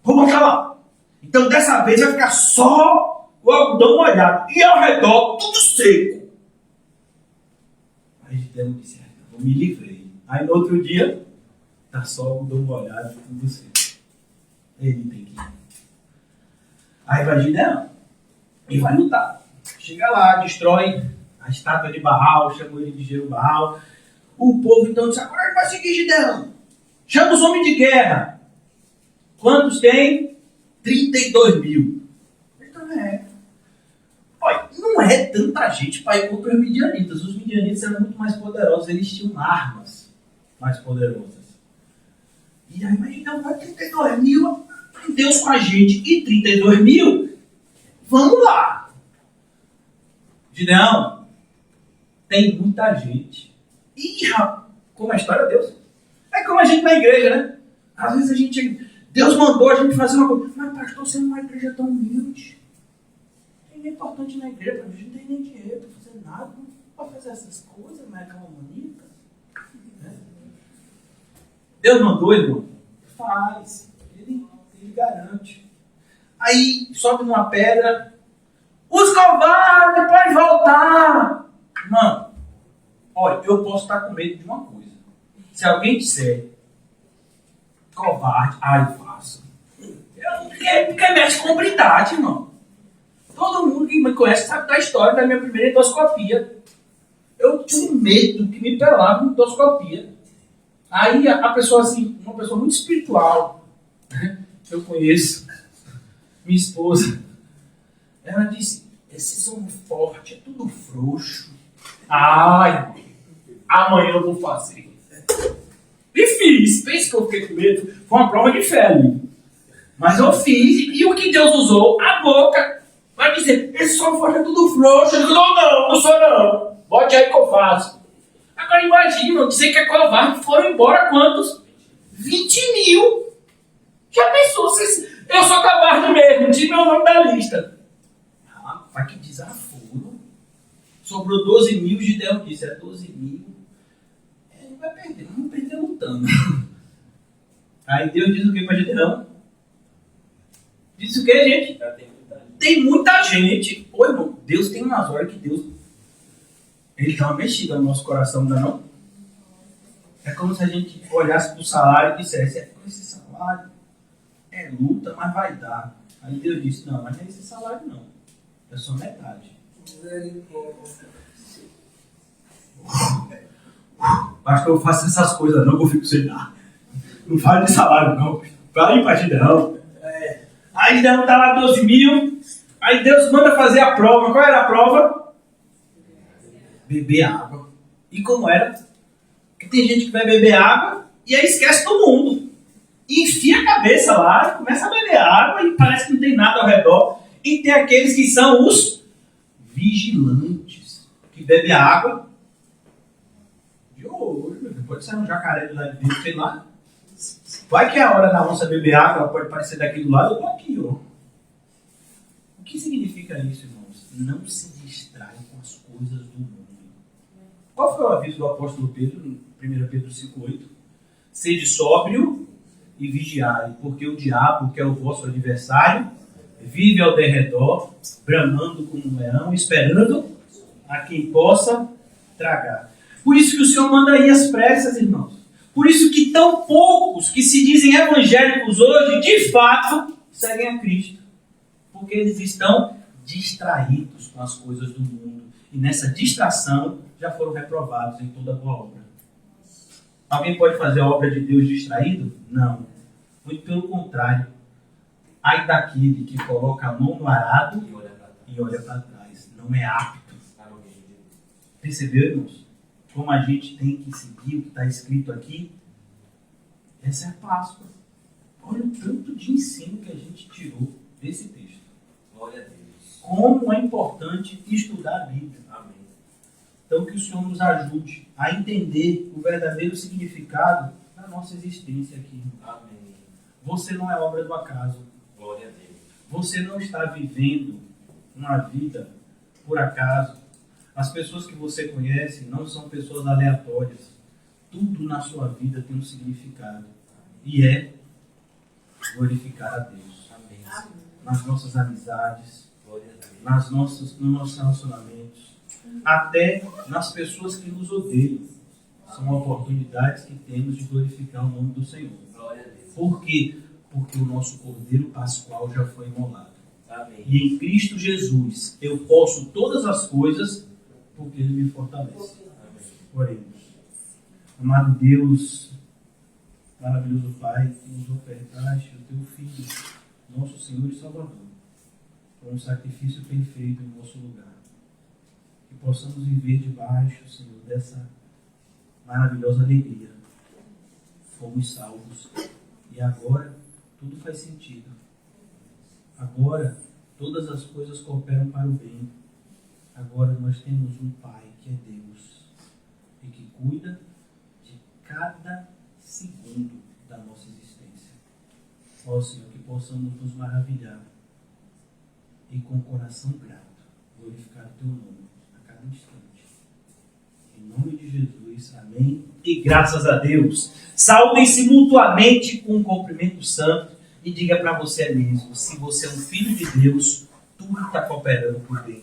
Vou botar lá. Então dessa vez vai ficar só o algodão molhado e ao redor tudo seco. Aí Gideão disse: eu me livrei. Aí no outro dia, tá só o algodão molhado e tudo seco. Ele tem que ir. Aí vai Gideão e vai lutar. Chega lá, destrói a estátua de Baal, chamou ele de Jerubaal. O povo então disse: agora ele vai seguir Gideão. Chama os homens de guerra. Quantos tem? 32 mil. Então olha, não é tanta gente para ir contra os midianitas. Os midianitas eram muito mais poderosos. Eles tinham armas mais poderosas. E aí, mas então vai 32 mil. Deus com a gente. E 32 mil? Vamos lá. Gideão, tem muita gente. Ih, como a história de Deus. É como a gente na igreja, né? Às vezes a gente... Deus mandou a gente fazer uma coisa. Mas pastor, você não é uma igreja tão humilde. Não é importante na igreja. A gente não tem nem dinheiro para fazer nada. Não pode fazer essas coisas, não é aquela maníaca. Né? Deus mandou, irmão? Faz. Ele garante. Aí sobe numa pedra. Os covardes podem voltar. Mano, olha, eu posso estar com medo de uma coisa. Se alguém disser covarde, eu faço. Porque mexe com hombridade, irmão. Todo mundo que me conhece sabe da história da minha primeira endoscopia. Eu tinha um medo que me pelava em endoscopia. Aí a pessoa assim, uma pessoa muito espiritual, eu conheço, minha esposa, ela disse, esses homens fortes, é tudo frouxo. Ai, amanhã eu vou fazer. E fiz. Pensa que eu fiquei com medo. Foi uma prova de fé ali. Mas eu fiz. E o que Deus usou? A boca. Vai dizer, esse homem forte é tudo frouxo. Eu digo, não sou não. Bote aí que eu faço. Agora imagina, dizer que é covarde. Foram embora quantos? 20 mil. Já pensou? Eu sou covarde mesmo. Tira meu nome da lista. Vai que desaforo. Sobrou 12 mil. Gideão disse, 12 mil. Ele vai perder. Vamos perder lutando. Aí Deus diz o que para Gideão? Diz o que, gente? Tem muita gente. Ô, irmão, Deus tem umas horas que Deus... Ele dá uma mexida no nosso coração, não é não? É como se a gente olhasse para o salário e dissesse, esse salário é luta, mas vai dar. Aí Deus disse, não, mas não é esse salário não. É só metade. Acho que eu faço essas coisas não, que eu fico sem dar. Não fale de salário não. Fala aí pra Gideão. Aí Gideão tá lá 12 mil. Aí Deus manda fazer a prova. Qual era a prova? Beber água. E como era? Porque tem gente que vai beber água e aí esquece do mundo. E enfia a cabeça lá, começa a beber água e parece que não tem nada ao redor. E tem aqueles que são os vigilantes, que bebem água de olho. Pode ser um jacaré do lado de dentro, sei lá. Vai que é a hora da onça beber água, ela pode parecer daqui do lado, eu tô aqui, ó. O que significa isso, irmãos? Não se distrai com as coisas do mundo. Qual foi o aviso do apóstolo Pedro, em 1 Pedro 5,8? Sede sóbrio e vigiai, porque o diabo, que é o vosso adversário, vive ao derredor, bramando como um leão, esperando a quem possa tragar. Por isso que o Senhor manda aí as pressas, irmãos. Por isso que tão poucos que se dizem evangélicos hoje, de fato, seguem a Cristo. Porque eles estão distraídos com as coisas do mundo. E nessa distração já foram reprovados em toda boa obra. Alguém pode fazer a obra de Deus distraído? Não. Muito pelo contrário. Ai daquele que coloca a mão no arado e olha para trás. Não é apto. Percebeu, irmãos? Como a gente tem que seguir o que está escrito aqui? Essa é a Páscoa. Olha o tanto de ensino que a gente tirou desse texto. Glória a Deus. Como é importante estudar a Bíblia. Amém. Então que o Senhor nos ajude a entender o verdadeiro significado da nossa existência aqui. Amém. Você não é obra do acaso. Glória a Deus. Você não está vivendo uma vida por acaso. As pessoas que você conhece não são pessoas aleatórias. Tudo na sua vida tem um significado. E é glorificar a Deus. Amém. Nas nossas amizades, Glória a Deus. nos nossos relacionamentos, até nas pessoas que nos odeiam. São oportunidades que temos de glorificar o nome do Senhor. Glória a Deus. Por quê? Porque o nosso Cordeiro Pascual já foi imolado. Amém. E em Cristo Jesus eu posso todas as coisas porque Ele me fortalece. Amém. Oremos. Amado Deus, maravilhoso Pai, que nos ofertaste o Teu Filho, nosso Senhor e Salvador, por um sacrifício perfeito em nosso lugar. Que possamos viver debaixo, Senhor, dessa maravilhosa alegria. Fomos salvos. E agora tudo faz sentido. Agora todas as coisas cooperam para o bem. Agora nós temos um Pai que é Deus e que cuida de cada segundo da nossa existência. Ó Senhor, que possamos nos maravilhar e com o coração grato glorificar o Teu nome a cada instante. Em nome de Jesus, amém. E graças a Deus. Saúdem-se mutuamente com um cumprimento santo e diga para você mesmo, se você é um filho de Deus, tudo está cooperando por bem